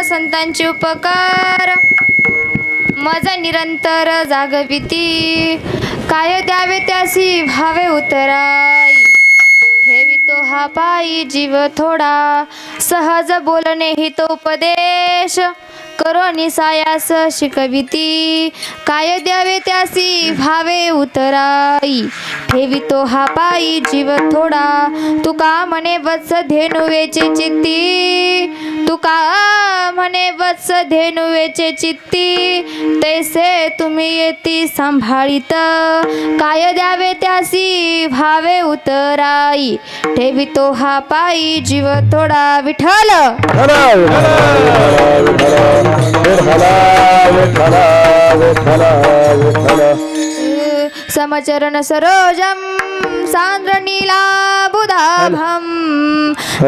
संतांचे उपकार माझा निरंतर जागविती काय द्यावे त्यासी भावे उतराई ठेवितो हा पायी जीव थोडा सहज बोलणे हितोपदेश करो निसायास शिकविती काय द्यावे त्यासी भावे उतराई ठेवितो हा पायी जीव थोडा तुका म्हणे वत्स धेनुवेचे चित्ती तुका म्हणे वत्स धेनुवेचे चित्ती तैसे तुम्ही येती सांभाळीत काय द्यावे त्यासी भावे उतराई ठेवितो हा पायी जीव थोडा विठ्ठल समचरण सरोजम सांद्र नीलाबुधाभम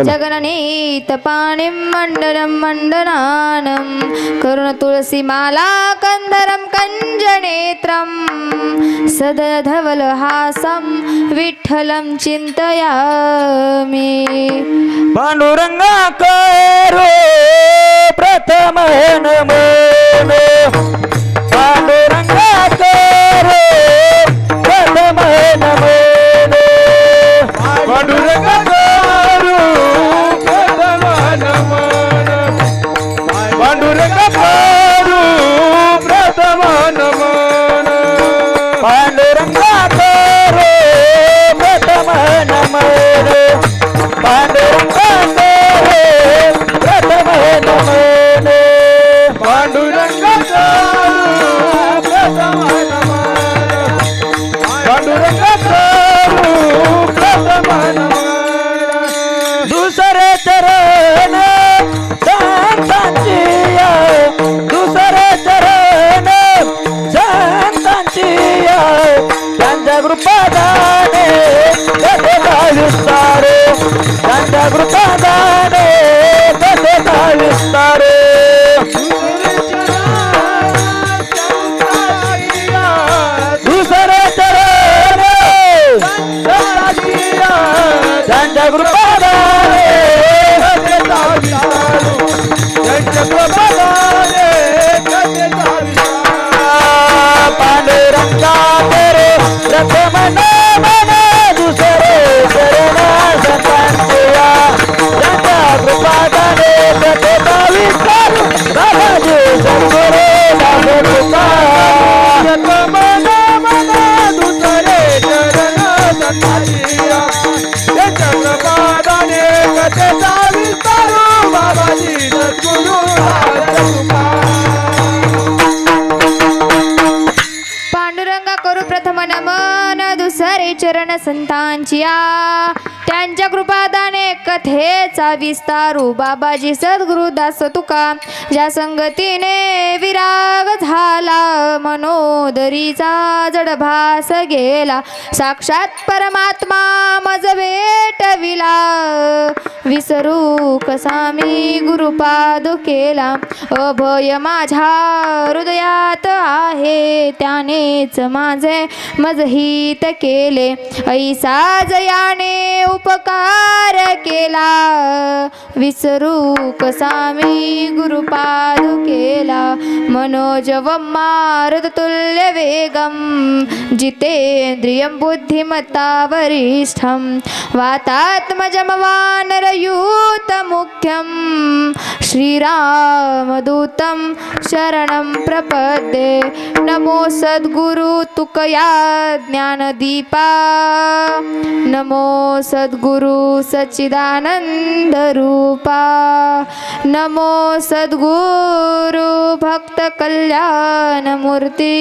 जगननीत पाणिं मंडनं मंडनानं करुण तुलसी माला कंधरं कंजनेत्रं सदधवलहासं विठ्ठलं चिंतयामि पांडुरंगा करो प्रथम नमो पांडुरंगा करो प्रथम नमो पांडुरंगा करो प्रथम नमो पांडुरंगा करो प्रथम नमो पांडुरंगा करो प्रथम नमो पांडुरंगा प्रथम नमो पांडुरंगा प्रथम नमो पांडुरंगा प्रथम नमो दुसरे चरण संतांची दुसरे चरण संतांची त्यांच्या कृपादाने कसे विस्तारे त्यांच्या कृपादाने कसे विस्तारे दुसरे चरण त्यांच्या कृपादाने त्यांच्या कृपादाने पांडुरंगा तेरे प्रथम नमन दुसरे चरण संतांच्या त्यांच्या कृपादाने कसे विस्तार बाबाजी सद्गुरू दासोबा प्रथम नमन दुसरे चरण संतांच्या त्यांच्या कृपादाने कसे विस्तार बाबाजी सद्गुरू दासोबा पांडुरंगा करू प्रथम नमन दुसरे चरण संतांचिया त्यांच्या कृपादाने कथेचा विस्तारू बाबाजी सद्गुरू दास तुका ज्या संगतीने विराग झाला मनोदरीचा जडभास गेला साक्षात परमात्मा मज भेटविला विसरू कसा मी गुरुपाद केला अभय माझ्या हृदयात आहे त्यानेच माझे मजहित केले ऐसा जयाने उपकार केला विसरू कसा मी गुरुपाद केला मनोजव मारुत तुल्य वेगम जितेंद्रियं बुद्धिमत्ता वरिष्ठं वातात्मजं वानरयूत मुख्यं श्रीरामदूतं शरणं प्रपद्ये नमो सद्गुरु तुकया ज्ञानदीपा नमो सद्गुरु सच्चिदानंद रूपा नमो सद्गुरु भक्त कल्याण मूर्ती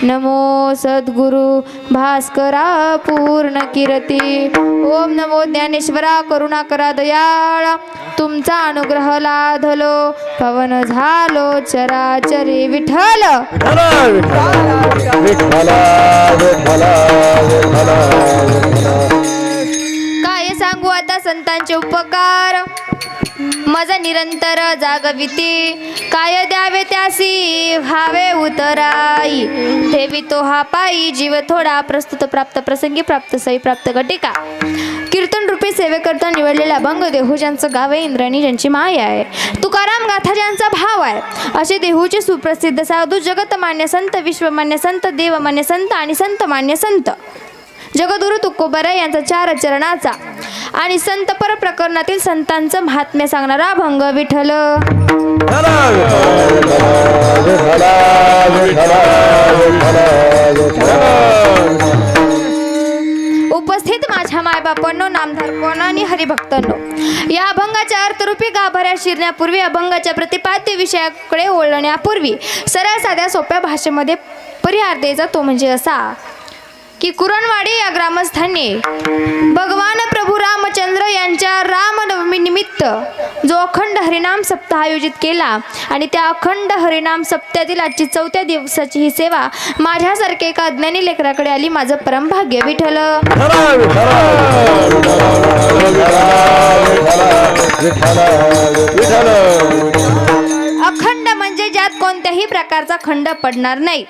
नमो सद्गुरु भास्करा पूर्ण कीर्ती ओम नमो ज्ञानेश्वरा करुणाकरा दयाळा तुमचा अनुग्रह लाधलो पवन झालो चराचरी विठ्ठल काय सांगू आता संतांचे उपकार माझा निरंतर जागविती काय द्यावे त्यासी व्हावे उतराई ठेवी तो हा पायी जीव थोडा प्रस्तुत प्राप्त प्रसंगी प्राप्त सई प्राप्त घटिका कीर्तन रूपी सेवेकरता निवडलेला अभंग देहू ज्यांचं गाव आहे इंद्राणी ज्यांची माय आहे तुकाराम गाथा ज्यांचा भाव आहे असे देहूचे सुप्रसिद्ध साधू जगतमान्य संत विश्वमान्य संत देवमान्य संत आणि संत मान्य संत जगद्गुरु तुकोबरा यांचा 4 चरणाचा आणि संत पर प्रकरणातील संतांचं महात्म्य सांगणारा अभंग विठ्ठल उपस्थित माझ्या मायबापांनो नामधारकांनो आणि हरिभक्तांनो या अभंगाच्या अर्थरूपी गाभाऱ्या शिरण्यापूर्वी अभंगाच्या प्रतिपाद्य विषयाकडे वळण्यापूर्वी सरळ साध्या सोप्या भाषेमध्ये परिहार द्यायचा तो म्हणजे असा की कुरणवाडी या ग्रामस्थांनी भगवान प्रभू रामचंद्र यांच्या रामनवमी निमित्त जो अखंड हरिनाम सप्ताह आयोजित केला आणि त्या अखंड हरिनाम सप्त्यातील आजची 4थ्या दिवसाची ही सेवा माझ्यासारखे एका अज्ञानी लेकराकडे आली माझं परमभाग्य विठ्ठल अखंड म्हणजे ज्यात कोणत्याही प्रकारचा खंड पडणार नाही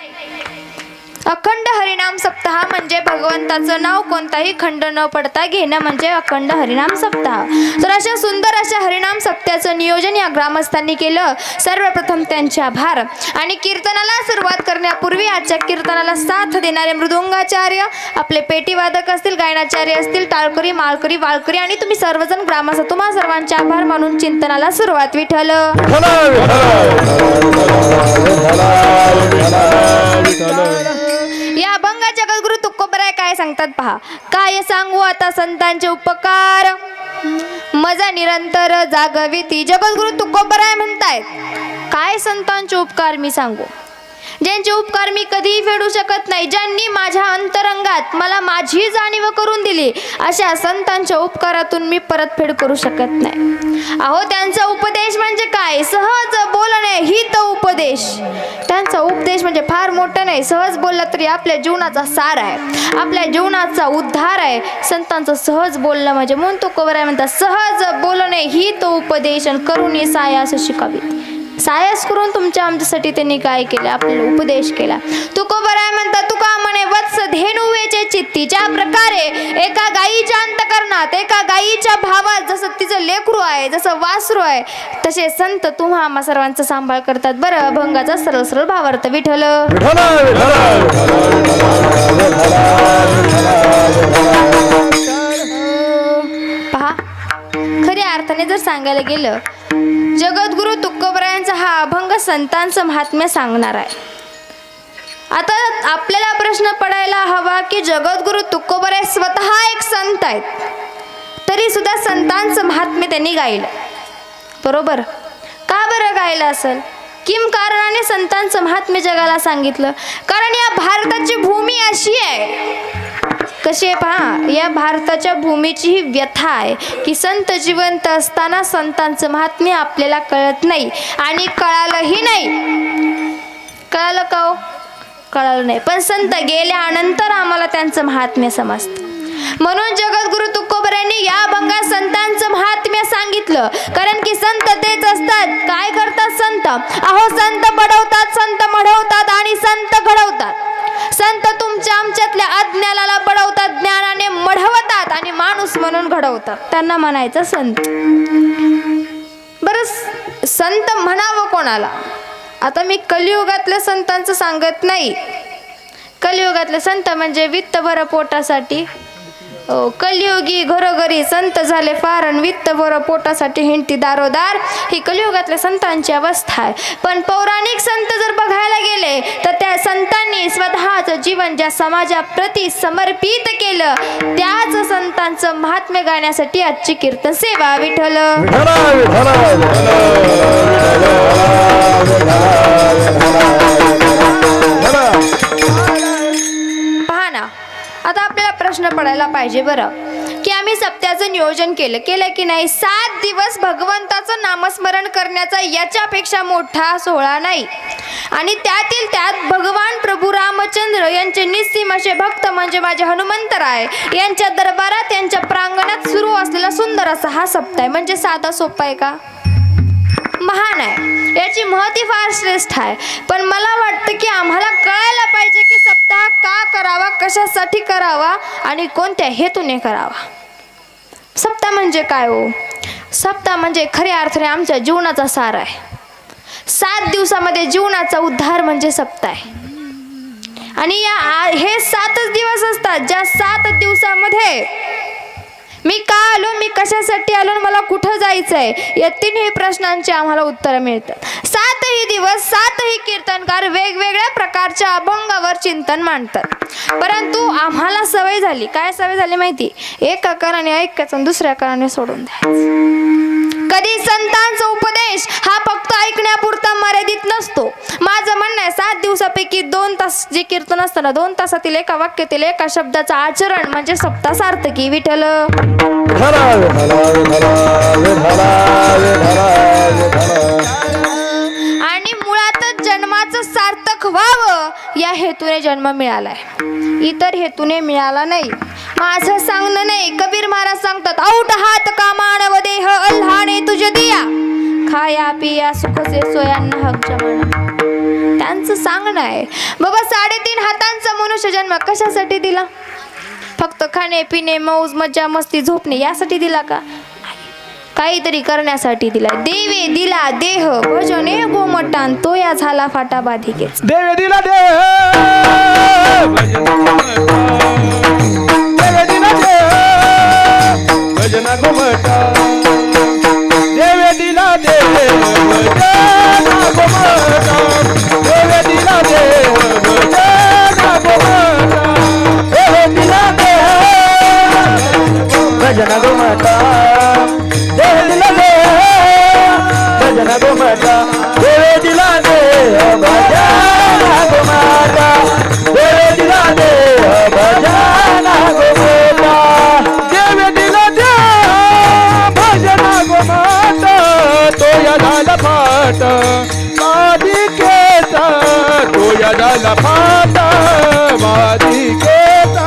अखंड हरिनाम सप्ताह म्हणजे भगवंताचं नाव कोणताही खंड न पडता घेणं म्हणजे अखंड हरिनाम सप्ताह तर अशा सुंदर अशा हरिनाम सप्त्याचं नियोजन या ग्रामस्थांनी केलं सर्वप्रथम त्यांचे आभार आणि कीर्तनाला सुरुवात करण्यापूर्वी आजच्या कीर्तनाला साथ देणारे मृदुंगाचार्य आपले पेटीवादक असतील गायनाचार्य असतील टाळकरी माळकरी वाळकरी आणि तुम्ही सर्वजण ग्रामस्थ तुम्हा सर्वांचे आभार मानून चिंतनाला सुरुवात विठ्ठल या अभंगा जगद्गुरु तुकोबराय काय सांगतात पहा काय सांगू आता संतांचे उपकार मजा निरंतर जागविती जगद्गुरु तुकोबराय म्हणतायत काय संतांचे उपकार मी सांगू ज्यांचे उपकार मी कधीही फेडू शकत नाही ज्यांनी माझ्या अंतरंगात मला माझी जाणीव करून दिली अशा संतांच्या उपकारातून मी परतफेड करू शकत नाही अहो त्यांचा उपदेश म्हणजे काय सहज बोलणे ही तो उपदेश त्यांचा उपदेश म्हणजे फार मोठा नाही सहज बोलला तरी आपल्या जीवनाचा सार आहे आपल्या जीवनाचा उद्धार आहे संतांचं सहज बोलणं म्हणजे म्हणून तुकोबराय म्हणतात सहज बोलणे ही तो उपदेश आणि करून सायास शिकावी सायास करून तुमच्या आमच्यासाठी त्यांनी काय केलं आपल्याला उपदेश केला तुकोबराय म्हणतात तुका म्हणे वत्स धेनुवेचे चित्ती ज्या प्रकारे एका गायीच्या अंतकरणात एका गायीच्या भावात जसं तिचं लेकरू आहे जसं वासरू आहे तसे संत तुम्हा आम्हा सर्वांचा सांभाळ करतात बरं अभंगाचा सरळ सरळ भावार्थ विठ्ठल पहा खऱ्या अर्थाने जर सांगायला गेलं जगद्गुरु तुकोबरायांचा हा अभंग संतांचं महात्म्य सांगणार आहे आता आपल्याला प्रश्न पडायला हवा की जगद्गुरु तुकोबराय स्वतः एक संत आहेत तरी सुद्धा संतांचं महात्म्य त्यांनी गायलं बरोबर का बरं गायलं असेल किम कारणाने संतांचं महात्म्य जगाला सांगितलं कारण या भारताची भूमी अशी आहे कशी आहे पहा या भारताच्या भूमीची ही व्यथा आहे की संत जिवंत असताना संतांचं महात्म्य आपल्याला कळत नाही आणि कळालंही नाही कळालं का हो कळालं नाही पण संत गेल्यानंतर आम्हाला त्यांचं महात्म्य समजतं म्हणून जगद्गुरु तुकोबरायांनी या अभंगात संतांचं महात्म्य सांगितलं कारण की संत तेच असतात काय करतात संत अहो संत बडवतात संत मढवतात आणि संत घडवतात संत तुमच्या आमच्यातल्या अज्ञानाला बडवतात ज्ञानाने मढवतात आणि माणूस म्हणून घडवतात त्यांना म्हणायचं संत बरं संत म्हणावं कोणाला आता मी कलियुगातल्या संतांचं सांगत नाही कलियुगातले संत म्हणजे वित्त भर पोटासाठी कलियुगी घरोघरी संत झाले फार आणि वित्त वर पोटासाठी हिंडती दारोदार, ही कलियुगातल्या संतांची अवस्था आहे. पण पौराणिक संत जर बघायला गेले तर त्या संतांनी स्वतःचं जीवन ज्या समाजाप्रती समर्पित केलं, त्याच संतांचं महात्म्य गाण्यासाठी आजची कीर्तन सेवा. विठ्ठल पहा ना, आता आपल्याला प्रश्न पडायला पाहिजे बरं की आम्ही सप्त्याचं नियोजन केलं की नाही. 7 दिवस भगवंताचं नामस्मरण करण्याचा याच्यापेक्षा मोठा सोहळा नाही. आणि त्यातील त्यात भगवान प्रभू रामचंद्र यांचे निस्सीम असे भक्त म्हणजे माझे हनुमंतराय यांच्या दरबारात, यांच्या प्रांगणात सुरू असलेला सुंदर असा हा सप्ताह आहे. म्हणजे साधा सोपा आहे का? महान आहे. याची महती फार श्रेष्ठ आहे. पण मला वाटतं की आम्हाला कळायला पाहिजे की सप्ताह का करावा, कशासाठी करावा आणि कोणत्या हेतूने करावा. सप्ताह म्हणजे काय हो? सप्ताह म्हणजे खऱ्या अर्थाने आमच्या जीवनाचा सार आहे. 7 दिवसामध्ये जीवनाचा उद्धार म्हणजे सप्ताह आहे. आणि हे 7च दिवस असतात, ज्या 7 दिवसामध्ये मी का आलो, मी कशासाठी आलो, मला कुठं जायचंय, या 3ही प्रश्नांची आम्हाला उत्तरं मिळतात. 7ही दिवस 7ही कीर्तनकार वेगवेगळ्या प्रकारच्या अभंगावर चिंतन मांडतात. परंतु आम्हाला सवय झाली, काय सवय झाली माहिती? एका कानाने ऐकायचं आणि दुसऱ्या कानाने सोडून द्यायचं. कधी संतांचा उपदेश हा फक्त ऐकण्यापुरता मर्यादित नसतो. माझं म्हणणं आहे 7 दिवसापैकी 2 तास जे कीर्तन असतं ना, 2 तासातील एका वाक्यातील एका शब्दाचं आचरण म्हणजे सप्ताह सार्थकी. विठ्ठल आणि मुळातच जन्माचं सार्थक व्हावं या हेतूने जन्म मिळालाय, इतर हेतूने मिळाला नाही. माझं सांगणं नाही, कबीर महाराज सांगतात, औट हात का मानव देह अल्हाने तुझे दिया, खाया पिया सुखसे सोयांना हक जमाना. त्यांचं सांगणं आहे बाबा 3.5 हातांचा मनुष्य जन्म कशासाठी दिला? फक्त खाणे पिणे मौज मज्जा मस्ती झोपणे यासाठी दिला का? काहीतरी करण्यासाठी दिला. देवे दिला देह भजने गोमटान, तो या झाला फाटा बाधिकेच. देवे दिला देह भजना गोमटा, देवे दिला देव भजना गोमटा, देवे दिला देव भजना गोमटा, देवे दिला देव भजना गोमटा, देवे दिला देव भजना गोमटा, देवे दिला देव भजना गोमटा, देवे दिला देव भजना गोमटा, देवे दिला देव भजना गोमटा, तो या झाला फाट बाधिकेचा, तो या झाला फाट बाधिकेचा,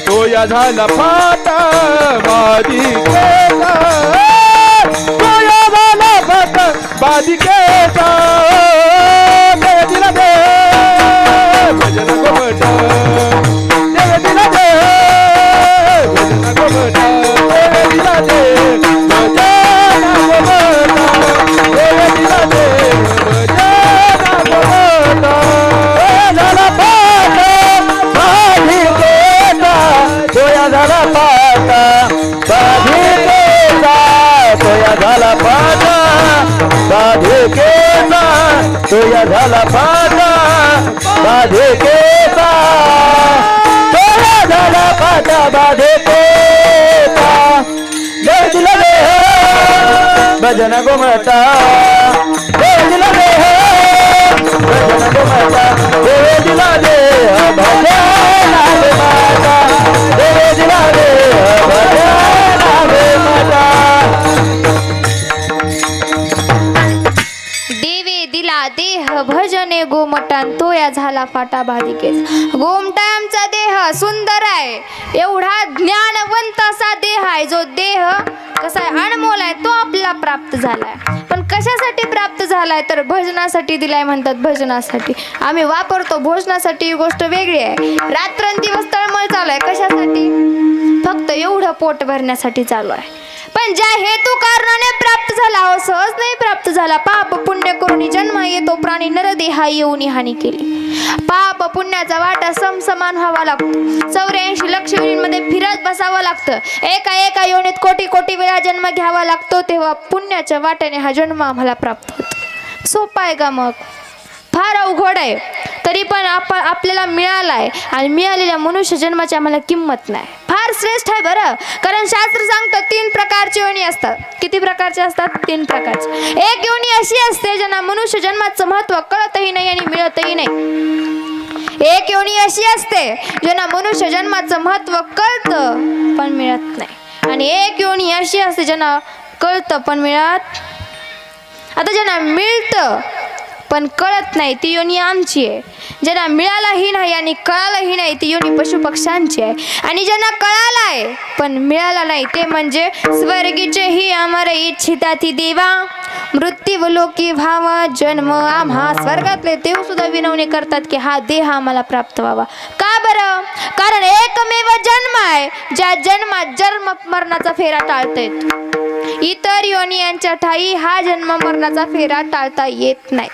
तो या झाला फाट बाधिकेचा, तो या झाला फाट बाधिकेचा, देवे दिला देव भजना गोमटा, देवे दिला देव भजना गोमटा, देवे दिला देव भजना गोमटा, देवे दिला देव भजना गोमटा, झाला पाठ बाधिकेचा, तोया झाला पाठ बाधिकेचा, तोया झाला पाठ बाधिकेचा, तोया झाला पाठ बाधिकेचा, तोया झाला पाठ बाधिकेचा, देव दिला देह भजना गोमटा, देव दिला देह भजना गोमटा, देव दिला देह भजना गोमटा, देव दिला देह भजना गोमटा. देवे दिला देह भजने गोमटान, तो या झाला फाटा बाधिकेच. गोमटा आमचा देह सुंदर आहे, एवढा ज्ञानवंत असा देह आहे, जो देह कसा आहे अनमोल आहे, तो आपल्याला प्राप्त झालाय. पण कशासाठी प्राप्त झालाय तर भजनासाठी दिलाय म्हणतात. भजनासाठी आम्ही वापरतो, भोजनासाठी ही गोष्ट वेगळी आहे. रात्रंदिवस तळमळ चालू आहे कशासाठी? फक्त एवढं पोट भरण्यासाठी चालू आहे. पण ज्या हेतू कारणाने प्राप्त झाला हो सहज नाही प्राप्त झाला. पाप पुण्य करून जन्म येतो प्राणी नरदेहा येऊन हानी केली. पाप पुण्याचा वाटा समसमान व्हावा लागतो. 84 लक्ष योनींमध्ये फिरत बसावं लागतं. एका योनीत कोटी कोटी वेळा जन्म घ्यावा लागतो. तेव्हा पुण्याच्या वाट्याने हा जन्म आम्हाला प्राप्त होतो. सोपा आहे का मग? फार अवघड आहे. तरी पण आपल्याला मिळालाय आणि मिळालेल्या मनुष्य जन्माची आम्हाला किंमत नाही. फार श्रेष्ठ आहे बरं. कारण शास्त्र सांगतं 3 प्रकारची योनी असतात. किती प्रकारचे असतात? 3 प्रकारचे. एक योनी अशी असते ज्यांना मनुष्य जन्माचं महत्त्व कळतही नाही आणि मिळतही नाही. एक योनी अशी असते ज्यांना मनुष्य जन्माचं महत्त्व कळतं पण मिळत नाही. आणि एक योनी अशी असते ज्यांना कळतं पण मिळत. आता ज्यांना मिळतं पण कळत नाही ती योनी आमची आहे. ज्यांना मिळालाही नाही आणि कळालंही नाही ती योनी पशुपक्ष्यांची आहे. आणि ज्यांना कळालाय पण मिळाला नाही ते म्हणजे स्वर्गीचे ही अमर इच्छिता ती देवा मृत्यू लोकी भाव जन्म. आम्हा स्वर्गातले देव सुद्धा विनवणी करतात की हा देह आम्हाला प्राप्त व्हावा. का बरं? कारण एकमेव जन्म आहे ज्या जन्मात जन्म मरणाचा फेरा टाळता येतो. इतर योनी यांच्या ठाई हा जन्म मरणाचा फेरा टाळता येत नाही.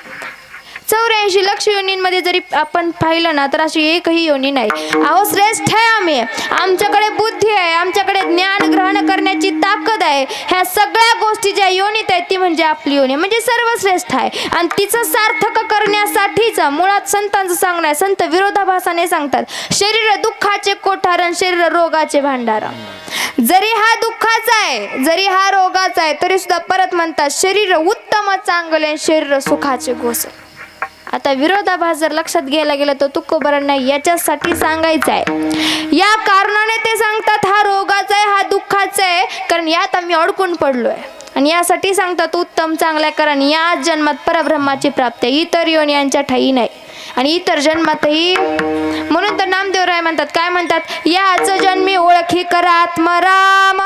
84 लक्ष योनींमध्ये जरी आपण पाहिलं ना तर अशी एकही योनी नाही. अहो श्रेष्ठ आहे आम्ही. आमच्याकडे बुद्धी आहे, आमच्याकडे ज्ञान ग्रहण करण्याची ताकद आहे. ह्या सगळ्या गोष्टी ज्या योनीत आहेत ती म्हणजे आपली योनी म्हणजे सर्वश्रेष्ठ आहे. आणि तिचं सार्थक करण्यासाठीचा मुळात संतांचं सांगणं आहे. संत विरोधाभासाने सांगतात शरीर दुःखाचे कोठारण शरीर रोगाचे भांडार. जरी हा दुःखाचा आहे जरी हा रोगाचा आहे तरी सुद्धा परत म्हणतात शरीर उत्तम चांगले शरीर सुखाचे गोस. आता विरोधाभास जर लक्षात घ्यायला गेलं तर तुकोबरांना याच्यासाठी सांगायचं आहे. या कारणाने ते सांगतात हा रोगाचा आहे हा दुःखाचा आहे कारण यात आम्ही अडकून पडलोय. आणि यासाठी सांगतात उत्तम चांगला कारण या जन्मात परब्रह्माची प्राप्ती आहे. इतर योनी यांच्या ठाई नाही आणि इतर जन्मातही. म्हणून तर नामदेवराय म्हणतात काय म्हणतात याच जन्मी ओळखी करा आत्मराम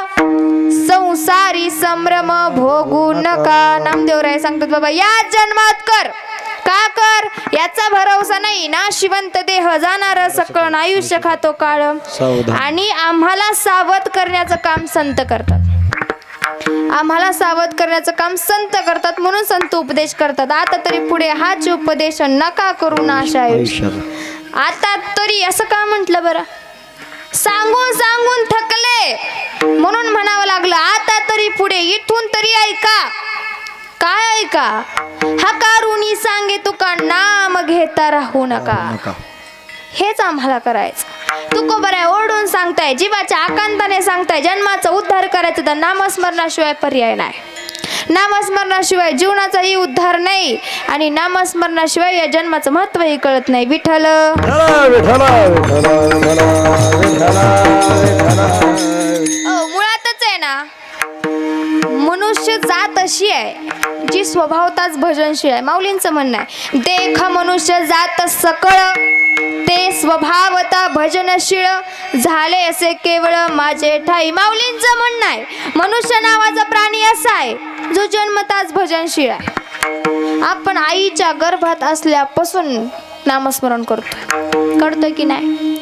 संसारी संभ्रम भोगू नका. नामदेवराय सांगतात बाबा या जन्मात कर. का कर? याचा भरोसा नाही ना शिवंत देह जाणार सकळ आयुष्य खातो काळ. आणि आम्हाला सावध करण्याचं काम संत करतात. आम्हाला सावध करण्याचं काम संत करतात म्हणून संत उपदेश करतात. आता तरी पुढे हाच उपदेश नका करू नाश आयुष्य. आता तरी असं का म्हटलं बरं? सांगून सांगून थकले म्हणून म्हणावं लागलं आता तरी पुढे इथून तरी ऐका. काय ऐका? हकारुनी सांगे तुका नाम घेता राहू नका. हेच आम्हाला करायचं. तुकोबराय ओरडून सांगताय जीवाच्या आकांताने सांगताय जन्माचा उद्धार करायचा तर नामस्मरणाशिवाय पर्याय नाही. नामस्मरणाशिवाय जीवनाचाही उद्धार नाही आणि नामस्मरणाशिवाय या जन्माचं महत्त्वही कळत नाही. विठ्ठल मुळातच आहे ना मनुष्य जात अशी आहे जी स्वभावताच भजनशील आहे. माऊलींचं म्हणणं आहे देख मनुष्य जात सकळ ते स्वभावता भजनशील झाले असे केवळ माझे ठाई. माऊलींचं म्हणणं आहे मनुष्य नावाचा प्राणी असा आहे जो जन्मताच भजनशील आहे. आपण आईच्या गर्भात असल्यापासून नामस्मरण करतोय की नाही?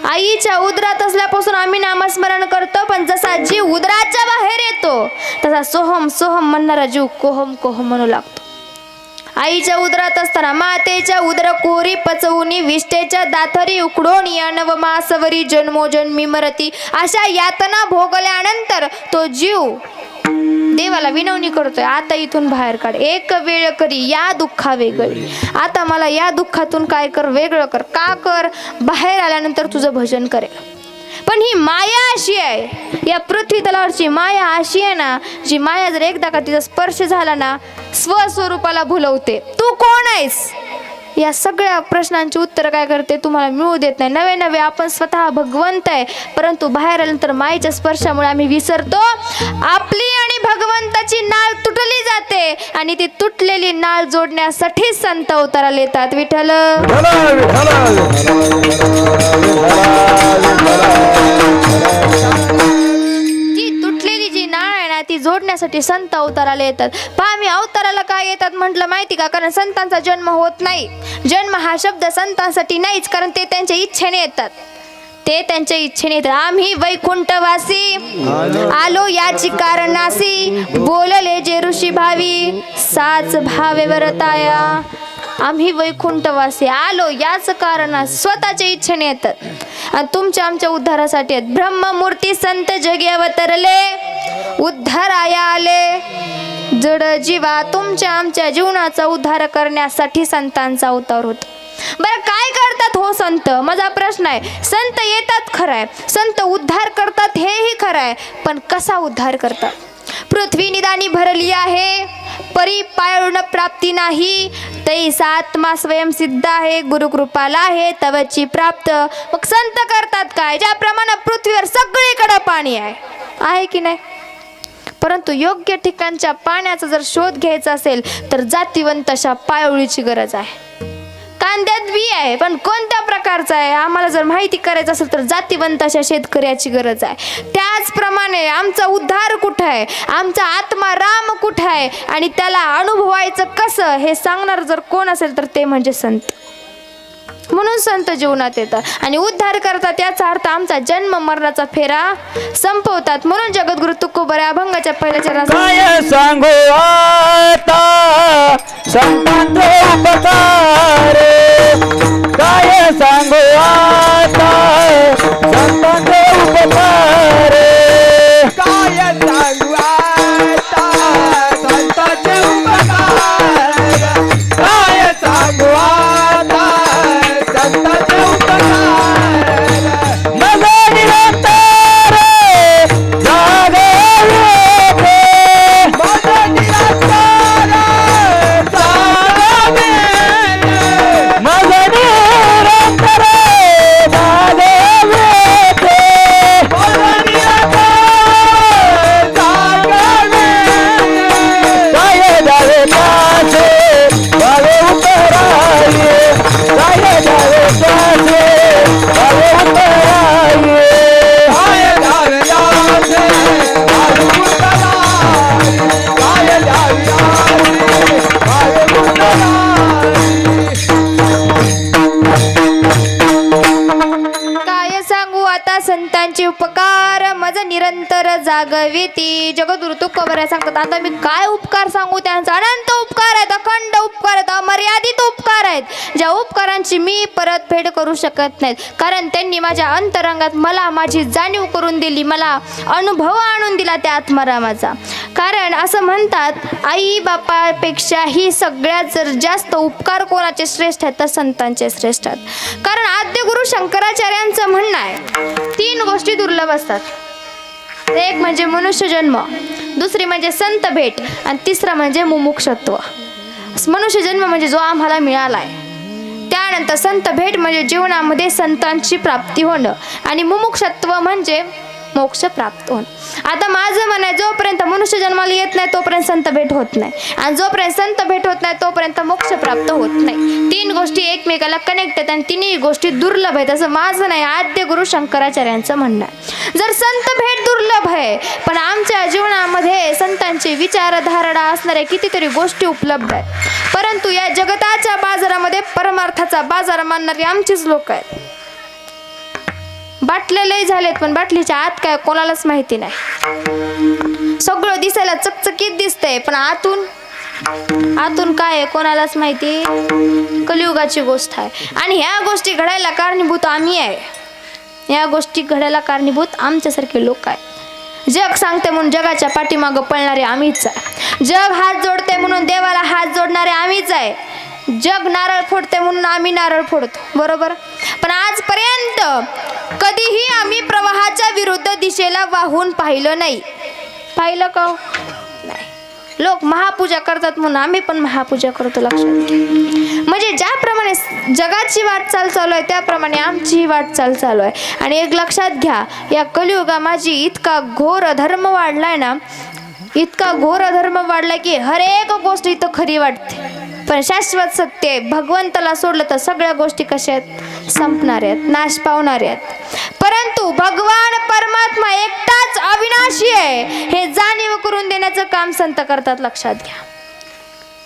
आईच्या उदरात असल्यापासून आम्ही नामस्मरण करतो. पण जसा जीव उदराच्या बाहेर येतो तसा सोहम सोहम म्हणणारा जीव कोहम कोहम म्हणू लागतो. आईच्या उदरात असताना मातेच्या उदर कोरी पचवूनी विष्टेच्या दाथरी उकडून या नवमासवरी जन्मोजन्मी मरती. अशा यातना भोगल्यानंतर तो जीव देवाला विनवणी करतोय आता इथून बाहेर काढ. एक वेळ करी या दुःखा वेगळी. आता मला या दुःखातून काय कर वेगळं कर. का कर? बाहेर आल्यानंतर तुझं भजन करेल. पण ही माया अशी आहे या पृथ्वी तलावरची माया अशी आहे ना जी माया जर एकदा का तिचा स्पर्श झाला ना स्वस्वरूपाला भुलवते. तू कोण आहेस या सगळ्या प्रश्नांची उत्तर काय करते तुम्हाला मिळू देत नाही. नवे नवे आपण स्वतः भगवंत आहे परंतु बाहेर आल्यानंतर मायेच्या स्पर्शामुळे आम्ही विसरतो. आपली आणि भगवंताची नाळ तुटली जाते आणि ती तुटलेली नाळ जोडण्यासाठी संत अवताराला येतात. विठ्ठल ती जोडण्यासाठी संत अवताराला येतात. पहा मी अवताराला काय येतात म्हटलं माहिती का? कारण संतांचा जन्म होत नाही. जन्म हा शब्द संतांसाठी नाहीच कारण ते त्यांच्या इच्छेने येतात. ते त्यांच्या इच्छेने येतात. आम्ही वैकुंठवासी आलो याची कारणासी, बोलले जे ऋषी भावी साच भावे वरताया. आम्ही वैकुंठवासी आलो याच कारणास स्वतःच्या इच्छेने येतात आणि तुमच्या आमच्या उद्धारासाठी आहेत. ब्रह्ममूर्ती संत जगी अवतरले, उद्धाराया आले. जड जीवा तुमच्या आमच्या जीवनाचा उद्धार करण्यासाठी संतांचा अवतार होतो. बरं काय करतात हो संत? माझा प्रश्न आहे. संत येतात खरं आहे, संत उद्धार करतात हेही खरं आहे, पण कसा उद्धार करतात? पृथ्वी निदानी भरली आहे, परी पायळून प्राप्ती नाही. तैसा आत्मा स्वयं सिद्ध आहे, गुरुकृपाला आहे तवची प्राप्त. मग संत करतात काय? ज्याप्रमाणे पृथ्वीवर सगळीकडे पाणी आहे की नाही, परंतु योग्य ठिकाणच्या पाण्याचा जर शोध घ्यायचा असेल तर जातीवंत अशा पायवळीची गरज आहे. कांद्यात बी आहे पण कोणत्या प्रकारचा आहे आम्हाला जर माहिती करायचं असेल तर जातीवंत अशा शेतकऱ्याची गरज आहे. त्याचप्रमाणे आमचा उद्धार कुठं आहे, आमचा आत्मा राम कुठं आहे आणि त्याला अनुभवायचं कसं हे सांगणार जर कोण असेल तर ते म्हणजे संत. म्हणून संत जीवनात येतात आणि उद्धार करतात. याचा अर्थ आमचा जन्म मरणाचा फेरा संपवतात. म्हणून जगद्गुरु तुकोबऱ्या अभंगाच्या पहिल्या चरणात काय सांगू आता संतांचे उपकार, काय सांगू आता संतांचे उपकार, काय सांगू आता संतांचे उपकार, काय सांगू आता संतांचे उपकार. मग निरंतर जागे येते, मग निरंतर जागे येते, मग निरंतर जागे येते, मग निरंतर जागे येते. काय जावे पासे जावे उपराये, काय जावे पासे जावे उपराये, काय जावे पासे जावे उपराये, काय जावे पासे जावे उपराये. काय सांगू आता संतांचे उपकार, मज निरंतर जागविती. जगद्गुरु तुकोबऱ्या सांगतात आता मी काय उपकार सांगू, त्यांचा अनंत उपकार आहेत, अखंड उपकार आहेत, अमर्यादित उपकार आहेत, ज्या उपकारांची मी परतफेड करू शकत नाहीत. कारण त्यांनी माझ्या अंतरंगात मला माझी जाणीव करून दिली, मला अनुभव आणून दिला त्या आत्मारामाचा. कारण असं म्हणतात आई बापापेक्षाही सगळ्यात जर जास्त उपकार कोणाचे श्रेष्ठ आहेत तर संतांचे श्रेष्ठ आहेत. कारण आद्य गुरु शंकराचार्यांचं म्हणणं आहे 3 गोष्टी दुर्लभ असतात. एक म्हणजे मनुष्य जन्म, दुसरी म्हणजे संत भेट आणि तिसरा म्हणजे मुमुक्षत्व. मनुष्य जन्म म्हणजे जो आम्हाला मिळाला आहे, त्यानंतर संत भेट म्हणजे जीवनामध्ये संतांची प्राप्ती होणं आणि मुमुक्षत्व म्हणजे मोक्ष प्राप्त होणं. आता माझं म्हणणं आहे जोपर्यंत मनुष्य जन्माला येत नाही तोपर्यंत संत भेट होत नाही आणि जोपर्यंत संत भेट होत नाही तोपर्यंत मोक्ष प्राप्त होत नाही. 3 गोष्टी एकमेकाला कनेक्ट आहेत आणि 3ही गोष्टी दुर्लभ आहेत असं माझं नाही, आद्य गुरु शंकराचार्यांचं म्हणणं आहे. जर संत भेट दुर्लभ आहे पण आमच्या जीवनामध्ये संतांची विचारधारणा असणाऱ्या कितीतरी गोष्टी उपलब्ध आहेत, परंतु या जगताच्या बाजारामध्ये परमार्थाचा बाजार मानणारी आमचीच लोक आहेत. बाटले लय झालेत पण बाटलीच्या आत काय कोणालाच माहिती नाही. सगळं दिसायला चकचकीत दिसतंय पण आतून काय आहे कोणालाच माहिती. कलियुगाची गोष्ट आहे आणि ह्या गोष्टी घडायला कारणीभूत आम्ही आहे. या गोष्टी घडायला कारणीभूत आमच्यासारखे लोक आहेत. जग सांगते म्हणून जगाच्या पाठीमागं पळणारे आम्हीच आहे. जग हात जोडते म्हणून देवाला हात जोडणारे आम्हीच आहे. जग नारळ फोडते म्हणून आम्ही नारळ फोडतो, बरोबर. पण आजपर्यंत कधीही आम्ही प्रवाहाच्या विरुद्ध दिशेला वाहून पाहिलं नाही. पाहिलं का? नाही. लोक महापूजा करतात म्हणून आम्ही पण महापूजा करतो, लक्षात घ्या. म्हणजे ज्याप्रमाणे जगाची वाटचाल चालू आहे त्याप्रमाणे आमचीही वाटचाल चालू आहे. आणि एक लक्षात घ्या, या कलियुगामध्ये इतका घोर धर्म वाढलाय ना, इतका घोर धर्म वाढलाय की हर एक गोष्ट इथं खरी वाटते पण शाश्वत सत्य आहे. भगवंताला सोडलं तर सगळ्या गोष्टी कशा आहेत? संपणार आहेत, नाश पावणार आहेत. परंतु भगवान परमात्मा एकटाच अविनाशी आहे हे जाणीव करून देण्याचं काम संत करतात, लक्षात घ्या.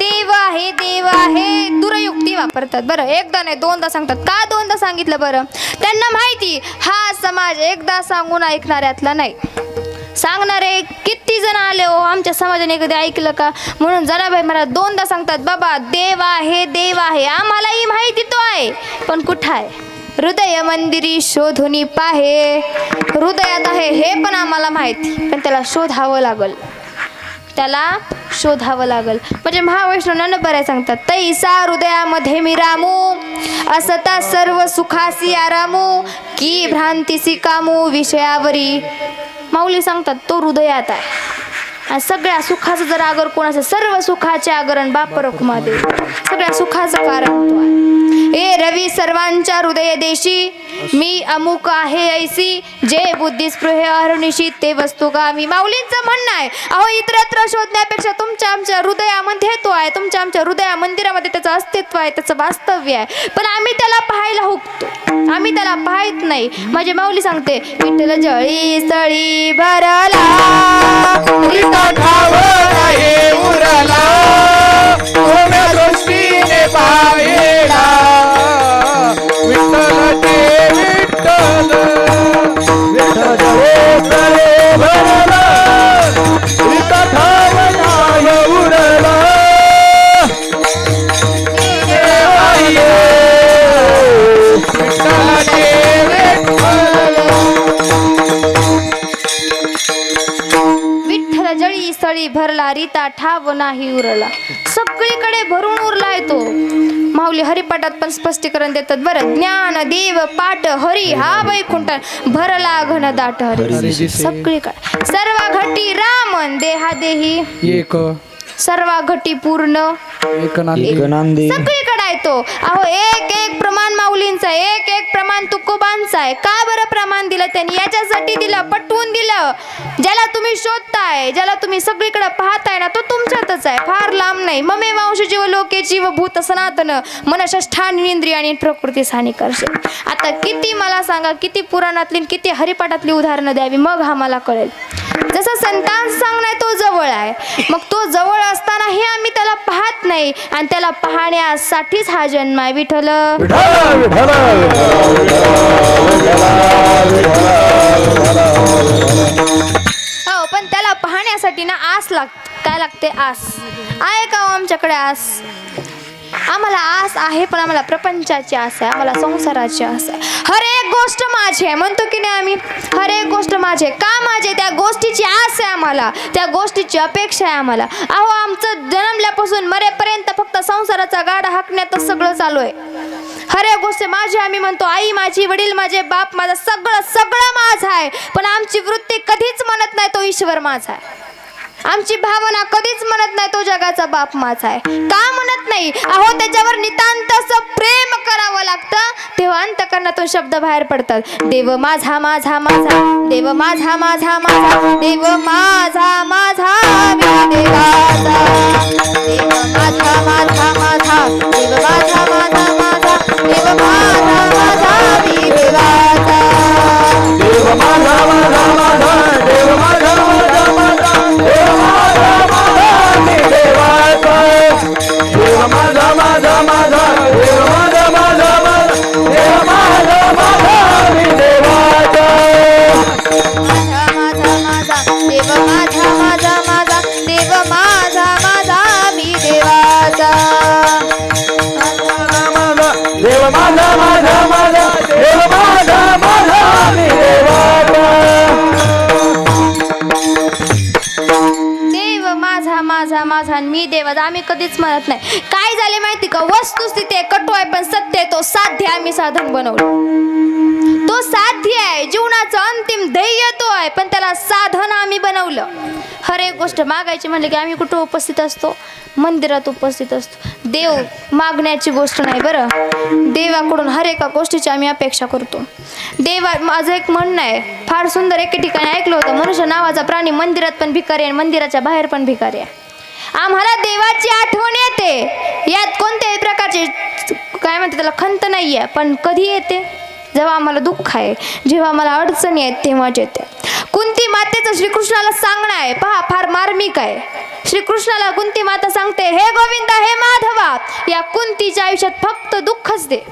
देव आहे देव आहे दुरयुक्ती वापरतात बरं. एकदा नाही दोनदा सांगतात. का दोनदा सांगितलं बरं? त्यांना माहिती हा समाज एकदा सांगून ऐकणाऱ्यातला नाही. सांगणारे किती जण आले हो, आमच्या समाजाने कधी ऐकलं का? म्हणून जनाबाई मला दोनदा सांगतात बाबा देव आहे देव आहे. आम्हालाही माहिती तो आहे पण कुठं आहे? हृदय मंदिरी शोधुनी पाहे. हृदयात आहे हे पण आम्हाला माहिती पण त्याला शोधावं लागल. त्याला शोधावं लागल. म्हणजे महावैष्णव नंबर सांगतात तैसा हृदयामध्ये मी रामू असता सर्व सुखासी आरामू की भ्रांतीसी कामू विषयावरी. माऊली सांगतात तो हृदयात आहे आणि सगळ्या सुखाचं जर आगर कोण असेल सर्व सुखाचे आगरण बाप रखुमादेव. सगळ्या सुखाचं कारण तो आहे. हे रवी सर्वांच्या हृदय देशी मी अमुक आहे ऐसी जे बुद्धी स्पृहे अहर्निशी ते वस्तू गामी. माऊलींचं म्हणणं आहे अहो इतरत्र शोधण्यापेक्षा तुमच्या आमच्या हृदयामध्ये तो आहे. तुमच्या आमच्या हृदया मंदिरामध्ये त्याचं अस्तित्व आहे त्याचं वास्तव्य आहे पण आम्ही त्याला पाहायला हुकतो. आम्ही त्याला पाहत नाही. माझी माऊली सांगते विठ्ठल जळी स्थळी भरला उरला उभ्या दृष्टीने पाहिला विठ्ठल ते विठ्ठल विठ्ठल भरला विठ्ठल उरला विठ्ठल जळी स्थळी भरला रीता ठाव नाही उरला. सगळीकडे भरून उरलाय तो. माऊली हरिपाठात पण स्पष्टीकरण देतात बरं. ज्ञान देव पाठ हरी हा वैकुंठ भरला घन दाट हरी. सगळीकडे सर्व घटी रामन देहा देही एक सर्व घटी पूर्ण सगळीकडे आहे तो. अहो एक एक प्रमाण माऊलींचं आहे. एक एक प्रमाण तुकोबांचं आहे. का बरं प्रमाण दिलं त्यांनी? याच्यासाठी दिलं पटवून दिलं. ज्याला तुम्ही शोधताय ज्याला तुम्ही सगळीकडे पाहताय ना तो तुमच्यातच आहे फार लांब नाही. ममे मांश जीव लोके जीव भूत सनातन मनष्ठान इंद्रिय आणि प्रकृती हानिकर्षे. आता किती मला सांगा किती पुराणातली किती हरिपाठातली उदाहरणं द्यावी मग आम्हाला कळेल. जसं संतान सांगणार तो जवळ आहे मग तो जवळ असतानाही आम्ही त्याला पाहत नाही आणि त्याला पाहण्यासाठीच हा जन्म आहे. विठ्ठल हो पण त्याला पाहण्यासाठी ना आस लागते. काय लागते? आस आहे का हो आमच्याकडे? आस आम्हाला आस आहे पण आम्हाला प्रपंचाची आस आहे. आम्हाला संसाराची आस आहे. हर एक गोष्ट माझी आहे म्हणतो की नाही आम्ही. हर एक गोष्ट माझी आहे. का माझे? त्या गोष्टीची आस आहे आम्हाला. त्या गोष्टीची अपेक्षा आहे आम्हाला. अहो आमचं जन्मल्यापासून मरेपर्यंत फक्त संसाराचा गाडा हाकण्यातच सगळं चालू आहे. हर एक गोष्ट माझी आम्ही म्हणतो. आई माझी वडील माझे बाप माझा सगळं सगळं माझं आहे पण आमची वृत्ती कधीच म्हणत नाही तो ईश्वर माझा आहे. आमची भावना कधीच म्हणत नाही तो जगाचा बाप माझा आहे. का म्हणत नाही? अहो त्याच्यावर नितांत असं प्रेम करावं लागतं तेव्हा अंतकरणातून शब्द बाहेर पडतात. देव माझा माझा माझा देव माझा माझा माझा देव माझा माझा मी देवाचा देव माझा माझा माझा देव माझा माझा माझा देव माझा माझा मी देवाचा देव माझा माझा माझा देव माझा माझा माझा देव माझा माझा मी देवाचा देव माझा माझा माझा देव माझा माझा माझा देव माझा माझा मी देवाचा माझा माझा माझा देव माझा माझा माझा देव माझा माझा मी देवाचा देव माझा माझा माझा देव माझा माझा मी देवाचा देव माझा माझा माझा मी देवाचा आम्ही कधीच म्हणत नाही. काय झाले माहिती का? वस्तुस्थिती आहे कटू आहे पण सत्य आहे तो साध्य आम्ही साधन बनवलं. तो साध्य आहे जीवनाचं अंतिम ध्येय तो आहे पण त्याला साधन आम्ही बनवलं. हर एक गोष्ट मागायची म्हणलं की आम्ही कुठं उपस्थित असतो? मंदिरात उपस्थित असतो. देव मागण्याची गोष्ट नाही बरं. देवाकडून हर एका गोष्टीची आम्ही अपेक्षा करतो. देवा माझं एक म्हणणं आहे फार सुंदर. एके ठिकाणी ऐकलं होतं मनुष्य नावाचा प्राणी मंदिरात पण भिकारी आहे मंदिराच्या बाहेर पण भिकारी आहे. आम्हाला देवाची आठवण येते. यात कोणत्याही प्रकारची काय म्हणते त्याला खंत नाही आहे पण कधी येते? जेव्हा आम्हाला दुःख आहे जेव्हा आम्हाला अडचणी आहेत तेव्हाच येते. कुंती मातेचं श्रीकृष्णाला सांगणं आहे पहा फार मार्मिक आहे. श्रीकृष्णाला कुंती माता सांगते, हे गोविंदा हे माधवा, या कुंतीच्या आयुष्यात फक्त दुःखच दे.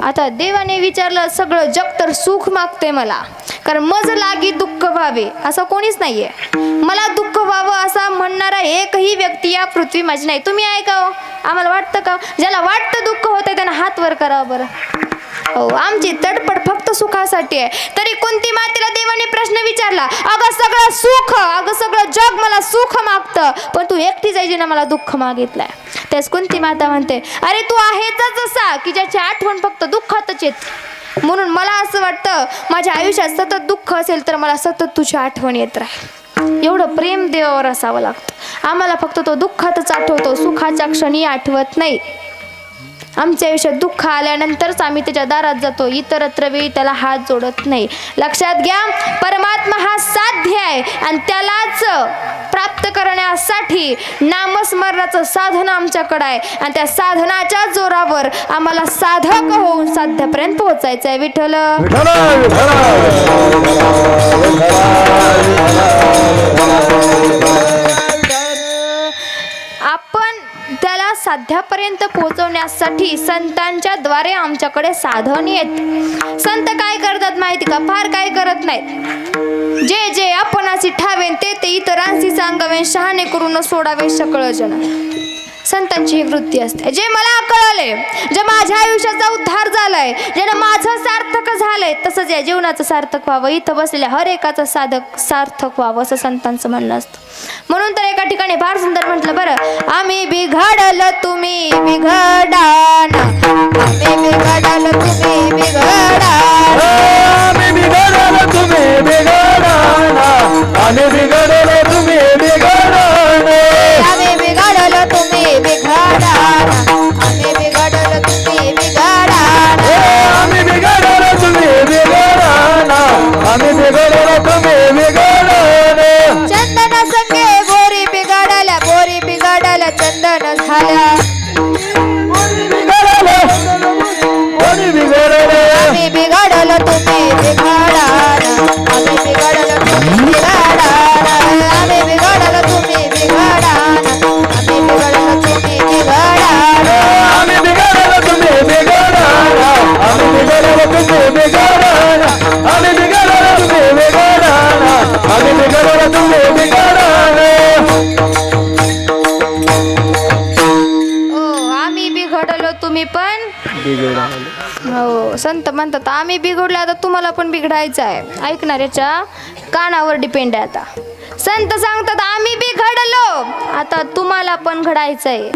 आता देवाने विचारलं, सगळं जग तर सुख मागते मला, कारण मज लागी दुःख व्हावे असं कोणीच नाहीये. मला दुःख व्हावं असा म्हणणारा एकही व्यक्ती या पृथ्वी माझी नाही. तुम्ही ऐकावं, आम्हाला वाटतं का? ज्याला वाटतं दुःख होतंय त्यानं हात वर करावं बरं. हो, आमची तडपड फक्त सुखासाठी आहे. तरी कुंती मातेला देवाने प्रश्न विचारला, अगं सगळं सुख, अगं सगळं जग मला सुख मागतं, पण तू एकटी जायची ना मला दुःख मागितलंय. त्याच कुंती माता म्हणते, अरे तू आहेच असा की ज्याची आठवण फक्त दुःखातच येत. म्हणून मला असं वाटतं माझ्या आयुष्यात सतत दुःख असेल तर मला सतत तुझी आठवण येत राहील. एवढं प्रेम देवावर असावं लागतं. आम्हाला फक्त तो दुःखातच आठवतो, सुखाच्या क्षणी आठवत नाही. आमच्या आयुष्यात दुःख आल्यानंतरच आम्ही त्याच्या दारात जातो, इतरत्र वेळी त्याला हात जोडत नाही. लक्षात घ्या, परमात्मा हा साध्य आहे आणि त्यालाच प्राप्त करण्यासाठी नामस्मरणाचं साधन आमच्याकडे आहे आणि त्या साधनाच्या जोरावर आम्हाला साधक होऊन साध्यापर्यंत पोहोचायचं आहे. विठ्ठल आपण त्याला साध्यापर्यंत पोहोचवण्यासाठी संतांच्या द्वारे आमच्याकडे साधन येत. संत काय करतात माहिती का? फार काय करत नाहीत. जे जे आपणासी ठावेन ते ते इतरांशी सांगावे, शहाणे करून सोडावे सकळ जन. संतांची ही वृत्ती असते. जे मला कळाले, जे माझ्या आयुष्याचा उद्धार झालाय, ज्यानं माझं सार्थक झालंय, तसंच या जीवनाचं सार्थक व्हावं, इथं बसलेल्या हर एकाचं सार्थक व्हावं असं संतांचं म्हणणं असतं. म्हणून तर एका ठिकाणी फार सुंदर म्हटलं बरं, आम्ही बिघडलं तुम्ही बिघडाना, आम्ही बिघडलं तुम्ही बिघडाना, आम्ही बिघडलो तुम्ही बिघडाना, आम्ही बिघडलो तुम्ही बिघडाना, आम्ही बिघडलं तुम्ही बिघडाना, आम्ही बिघडलं तुम्ही बिघडाना, आम्ही बिघडलो तुम्ही बिघडाना, आम्ही बिघडलो तुम्ही बिघडाना. चंदन संगे बोरी बिघडल्या, बोरी बिघडल्या चंदन झाल्या, कोणी बिघडलं, कोणी बिघडलं, आम्ही बिघडलं तुम्ही बिघडाना, आम्ही बिघडलं तुम्ही बिघडाना, आम्ही बिघडलं तुम्ही बिघडाना, आम्ही बिघडलं तुम्ही बिघडाना, आम्ही बिघडलो तुम्ही बिघडाना, आम्ही बिघडलो तुम्ही बिघडाना, आम्ही बिघडलो तुम्ही बिघडाना, आम्ही बिघडलो तुम्ही बिघडाना. ओ आम्ही बिघडलो तुम्ही पण हो. संत म्हणतात आम्ही बिघडलो, आता तुम्हाला पण बिघडायचं आहे. ऐकणाऱ्याच्या कानावर डिपेंड आहे. आता संत सांगतात आम्ही बिघडलो, आता तुम्हाला पण घडायचं आहे.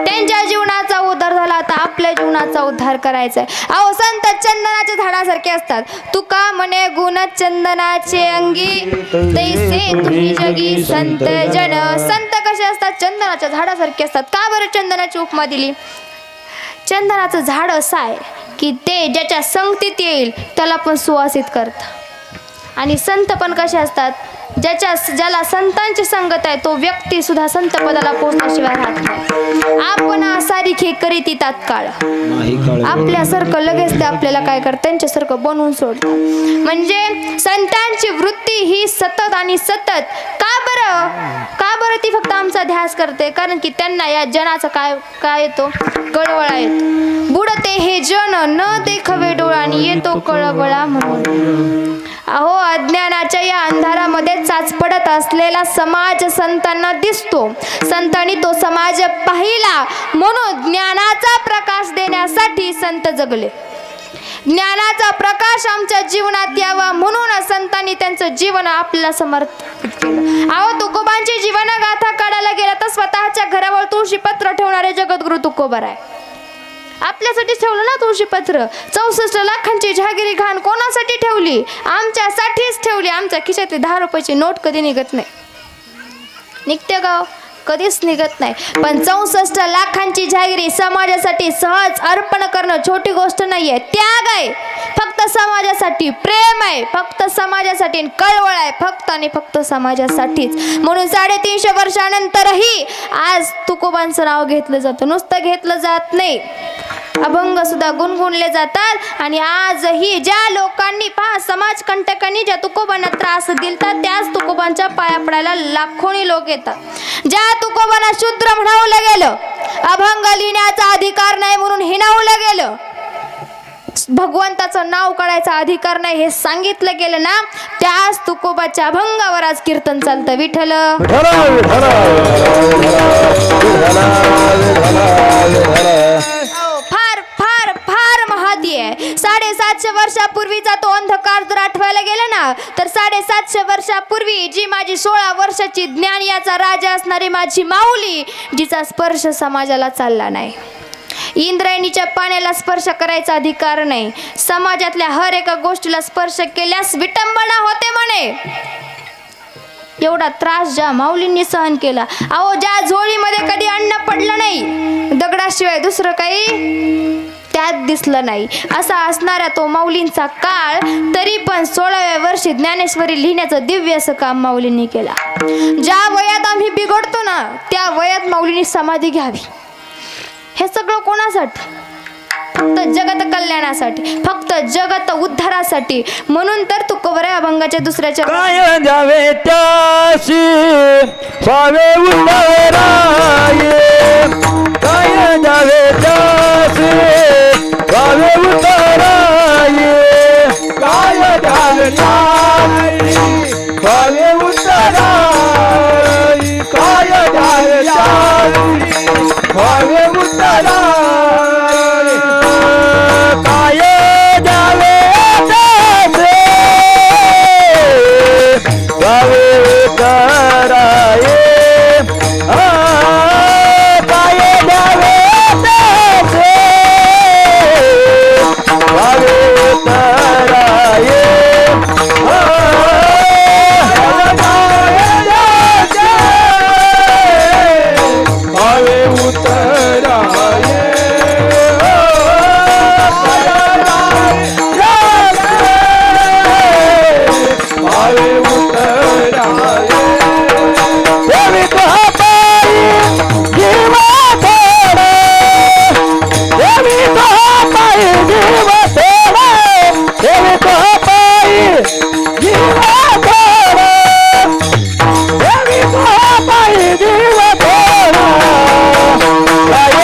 त्यांच्या जीवनाचा उद्धार झाला, आता आपल्या जीवनाचा उद्धार करायचा आहे. अहो संत चंदनाच्या झाडासारखे असतात. तुका म्हणे गुण चंदनाचे अंगी, तैसे तुम्ही जगी संत जन. संत कसे असतात? चंदनाच्या झाडासारखे असतात. का बरं चंदनाची उपमा दिली? चंदनाचं झाड असं आहे की ते ज्याच्या संगतीत येईल त्याला पण सुवासित करतं. आणि संत पण कसे असतात? ज्याला संतांची संगत आहे तो व्यक्ती सुद्धा संत पदाला पोहोचल्याशिवाय राहत नाही. आपण सारिखे करीती तात्काळ, आपल्यासारखं लगेच ते आपल्याला काय करतात? त्यांच्यासारखं बनवून सोडतात. म्हणजे संतांची वृत्ती ही सतत आणि सतत. का बरं ती फक्त आमचा ध्यास करते? कारण की त्यांना या जनाचा काय येतो? कळवळा येतो. बुडते हे जन न देखवे डोळानी, येतो कळवळा म्हणून. अहो अज्ञानाच्या या अंधारामध्ये चाचपडत असलेला समाज संतांना दिसतो. संतांनी तो समाज पाहिला, म्हणून ज्ञानाचा प्रकाश देण्यासाठी संत जगले. ज्ञानाचा प्रकाश आमच्या जीवनात यावा म्हणून संतांनी त्यांचं जीवन आपल्याला समर्पित केलं. अहो तुकोबांची जीवन गाथा काढायला गेला तर स्वतःच्या घरावर तुळशी पत्र ठेवणारे जगद्गुरु तुकोबार आहे. आपल्यासाठी ठेवलं ना तुळशीपत्र. 64 लाखांची जहागिरी घाण कोणासाठी ठेवली? आमच्यासाठीच ठेवली. आमच्या खिशातली 10 रुपयाची नोट कधी निघत नाही. निघते गाव कधीच निघत नाही. पण 64 लाखांची जहागिरी समाजासाठी सहज अर्पण करणं छोटी गोष्ट नाहीये. त्याग आहे फक्त समाजासाठी, प्रेम आहे फक्त समाजासाठी, कळवळ आहे फक्त आणि फक्त समाजासाठीच. म्हणून 350 वर्षानंतरही आज तुकोबांचं नाव घेतलं जातं. नुसतं घेतलं जात नाही, अभंग सुद्धा गुणगुणले जातात. आणि आजही ज्या लोकांनी समाज कंटकांनी ज्या तुकोबांना त्रास दिलता त्याच तुकोबांच्या पाया पडायला लाखोनी लोक येतात. ज्या तुकोबांना शूद्र म्हणावलं गेलं, अभंग लिहिण्याचा अधिकार नाही म्हणून हिणावलं गेलं, भगवंताचं नाव काढायचा अधिकार नाही हे सांगितलं गेलं ना, त्याच तुकोबाच्या अभंगावर आज कीर्तन चालतं. विठ्ठल फार फार फार महती आहे. 750 वर्षापूर्वीचा तो अंधकार जर आठवायला गेला ना, तर 750 वर्षापूर्वी जी माझी 16 वर्षाची ज्ञान याचा राजा असणारी माझी माऊली, जिचा स्पर्श समाजाला चालला नाही. इंद्रायणीच्या पाण्याला स्पर्श करायचा अधिकार नाही. समाजातल्या हर एका गोष्टीला स्पर्श केल्यास विटंबना होते म्हणे. एवढा त्रास ज्या माऊलींनी सहन केला. अहो, ज्या झोळीमध्ये कधी अन्न पडलं नाही, दगडाशिवाय दुसरं काही त्यात दिसलं नाही, असा असणारा तो माऊलींचा काळ, तरी पण 16व्या वर्षी ज्ञानेश्वरी लिहिण्याचं दिव्य असं काम माऊलींनी केला. ज्या वयात आम्ही बिघडतो ना, त्या वयात माऊलींनी समाधी घ्यावी. हे सगळं कोणासाठी? फक्त जगत कल्याणासाठी, फक्त जगत उद्धारासाठी. म्हणून तर तुकोबरा अभंगाच्या दुसऱ्याच्या काय द्यावे त्यासी स्वावे उताराये, काय द्यावे त्यासी स्वावे उताराये, काय द्यावे त्यासी स्वावे उताराये, काय द्यावे त्यासी स्वावे उताराये, काय द्यावे त्यासी स्वावे उताराये, काय द्यावे त्यासी स्वावे उताराये, स्वावे उताराये, स्वावे उताराये. देवी तुहा पायी जीव थोडे, देवी तुहा पायी जीव थोडे, देवी तुहा पायी जीव थोडे, देवी तुहा पायी जीव थोडे, काय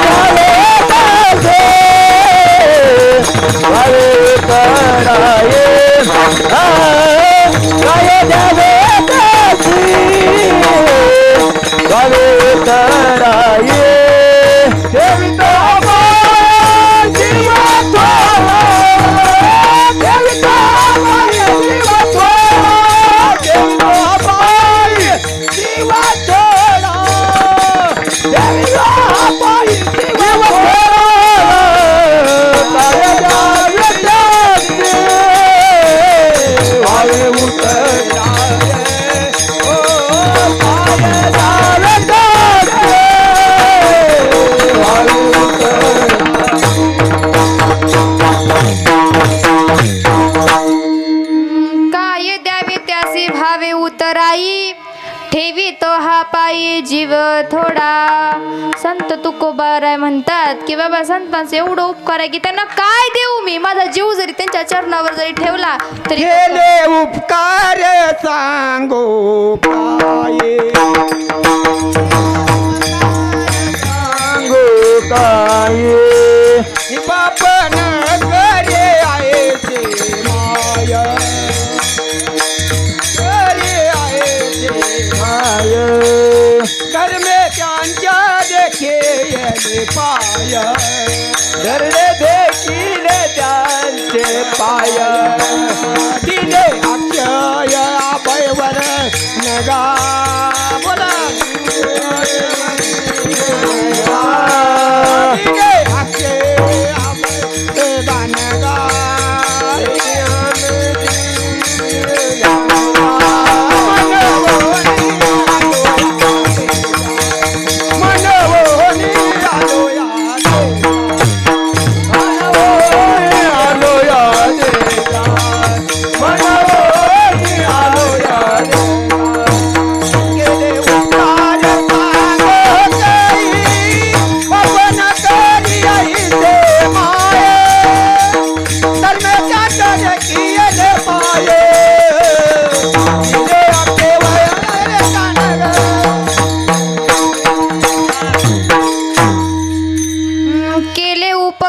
झाले तासे स्वावे उताराये, काय द्यावे त्यासी स्वावे उताराये. देवी तुहा पायी जीव थोडे, देवी तुहा पायी जीव थोडे, देवी तुहा पायी जीव थोडे, देवी तुहा पायी जीव थोडे, काय द्यावे त्यासी स्वावे उताराये, काय द्यावे त्यासी स्वावे उताराये. काय द्यावे त्यासी भावे उतराई, ठेवी तो हा पायी जीव थोडा. संत तुकोबाराय म्हणतात की बाबा, संतांचे एवढं उपकार आहे की त्यांना काय देऊ मी. माझा जीव जरी त्यांच्या चरणावर जरी ठेवला तरी केले उपकार सांगो काय, सांगो काय, बाप न करे आहे ते माया, करे आहे ते माया, कर्मे त्यांच्या देखे येणे पाय, धरले देखील त्यांचे पाय, दिले अक्षय अभयवर नगा बोला, दिले अक्षय अभय नगा,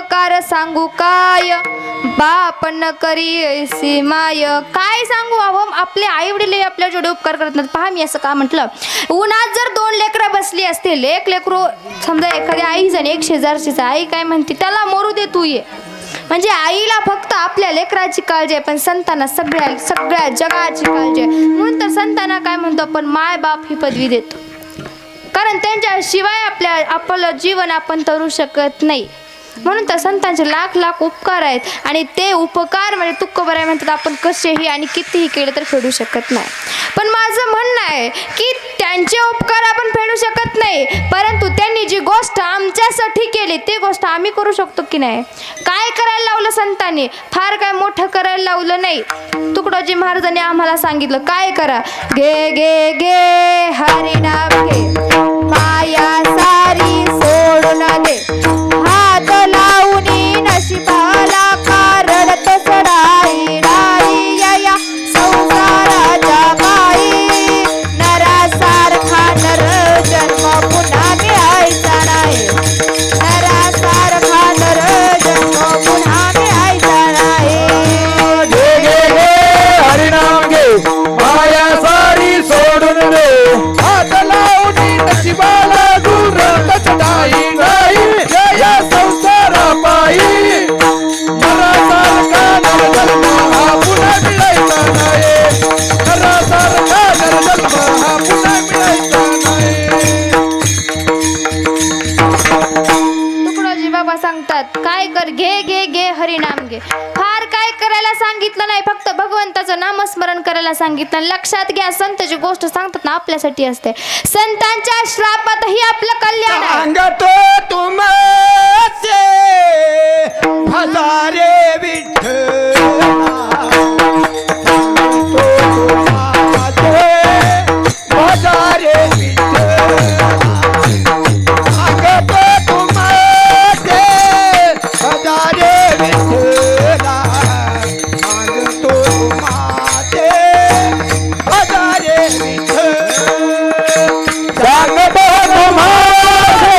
उपकार सांगू काय, बाप न करी ऐसी माय. काय सांगू अहो, आपले आई वडील आपल्या जेवढे उपकार करत नाहीत. पहा मी असं का म्हटलं, उन्हात जर 2 लेकरं बसली असतील, एक लेकरू समजा एखादी आईच आणि एक शेजारचीच, आई काय म्हणते त्याला मरू दे तू ये. म्हणजे आईला फक्त आपल्या लेकराची काळजी आहे, पण संतांना सगळ्या जगाची काळजी आहे. म्हणून तर संतांना काय म्हणतो आपण, माय बाप ही पदवी देतो, कारण त्यांच्याशिवाय आपलं जीवन आपण तरू शकत नाही. म्हणून तर संतांचे लाख लाख उपकार आहेत, आणि ते उपकार म्हणजे तुकोबराय म्हणतात आपण कसेही आणि कितीही केले तर फेडू शकत नाही. पण माझं म्हणणं आहे की त्यांचे उपकार आपण फेडू शकत नाही, परंतु त्यांनी जी गोष्ट आमच्यासाठी केली ती गोष्ट आम्ही करू शकतो की नाही. काय करायला लावलं संतांनी, फार काय मोठं करायला लावलं नाही. तुकडोजी महाराजांनी आम्हाला सांगितलं काय करा, घे घे घे हरी नाम घे, माया सारी सोडून दे, हात लावूनी नशिबाला कारण तो सडाई डाई या संसाराच्या बाई, नरासारखा नर जन्म पुन्हा मिळायचा नाही, नरासारखा नर जन्म पुन्हा मिळायचा नाही. घे घे घे हरिनाम घे, माया सारी सोडून दे, हात लावून नशिबाला दूर कचडाई नाही, या संसारा पायी नरासारखा नरजन्म हा पुन्हा मिळायचा नाही, नरासारखा नरजन्म हा पुन्हा मिळायचा नाही. तुकडोजी बाबा सांगतात काय कर, घे घे घे हरिनाम घे. फार काय करायला सांगितलं नाही, फक्त भगवंताचं नामस्मरण करायला सांगितलं. लक्षात घ्या, संत जी गोष्ट सांगतात ना आपल्यासाठी असते. संतांच्या श्रापातही आपलं कल्याण आहे. सांगतो तुमचे हजारे विठ्ठला, हजारे विठ्ठला, सांगतो तुमचे हजारे विठ्ठला, सांगतो तुमचे हजारे विठ्ठला, सांगतो तुम्हारे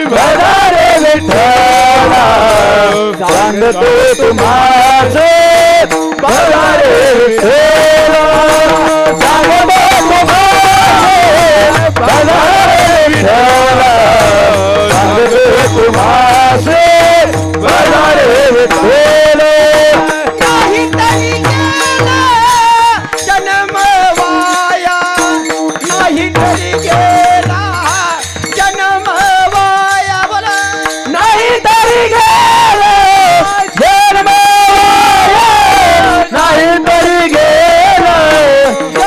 भजारे विठ्ठला, सांगतो तुम्हारे भजारे विठ्ठला, सांगतो तुम्हारे भजारे विठ्ठला, सांगतो तुम्हारे भजारे विठ्ठला. नाही तरी गेला जन्म वाया, नाही तरी गेला जन्म वाया, बोला नाही तरी गेला जन्म वाया, नाही तरी गेला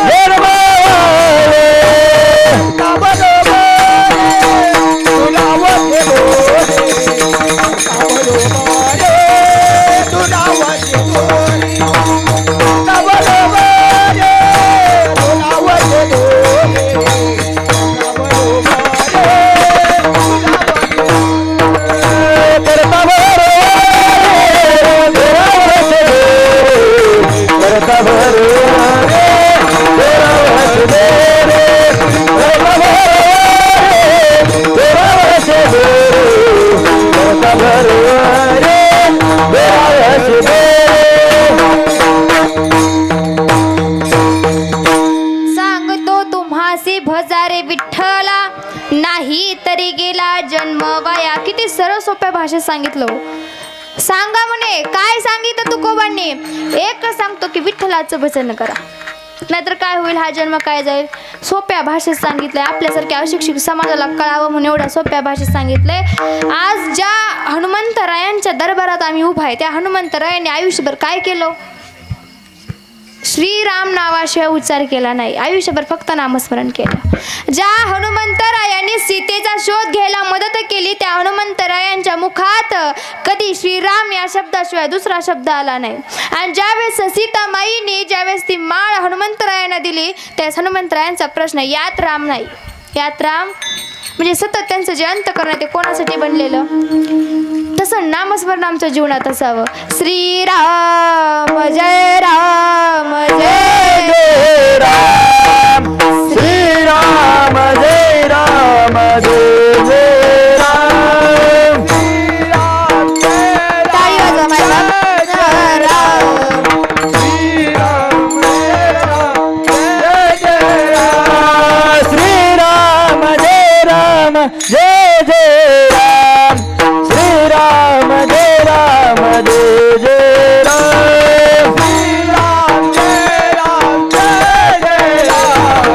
जन्म वाया. का बरोबर तुला वाटे बोले, का बरोबर तुला वाटे बोले, का बरोबर तुला वाटे बोले, का बरोबर करता बरोबर तेरा वाटे बोले, करता बरोबर तेरा वाटे बोले, करता बरोबर तेरा वाटे बोले, करता बरोबर तेरा वाटे बोले. सांगतो तुम्हासी भजारे विठ्ठला, नाही तरी गेला जन्म वाया. किती सरळ सोप्या भाषेत सांगितलं हो. सांगा म्हणे, काय सांगितलं तुकोबांनी, एक सांगतो की विठ्ठलाचं भजन करा, नाहीतर काय होईल, हा जन्म काय जाईल. सोप्या भाषेत सांगितलंय, आपल्यासारख्या अशिक्षित समाजाला कळावं म्हणून एवढ्या सोप्या भाषेत सांगितलंय. आज ज्या हनुमंतरायांच्या दरबारात आम्ही उभा आहे, त्या हनुमंतरायांनी आयुष्यभर काय केलं, श्रीराम नावाशिवाय उच्चार केला नाही, आयुष्यभर फक्त नामस्मरण केलं. ज्या हनुमंतरायांनी सीतेचा शोध घ्यायला मदत केली, त्या हनुमंतरायांच्या मुखात कधी श्रीराम या शब्दाशिवाय दुसरा शब्द आला नाही. आणि ज्यावेळेस सीतामाईने ज्यावेळेस ती माळ हनुमंतरायांना दिली, त्यावेळेस हनुमंतरायांचा प्रश्न, यात राम नाही, यात राम म्हणजे सतत त्यांचं जे अंतःकरण आहे ते कोणासाठी बनलेलं. तसं नामस्मरण आमच्या जीवनात असावं. श्रीराम जय राम जय जय राम, श्रीराम जय राम जय जय राम, श्रीराम जय जय राम श्रीराम जय राम जय जय राम श्रीराम जय राम जय जय राम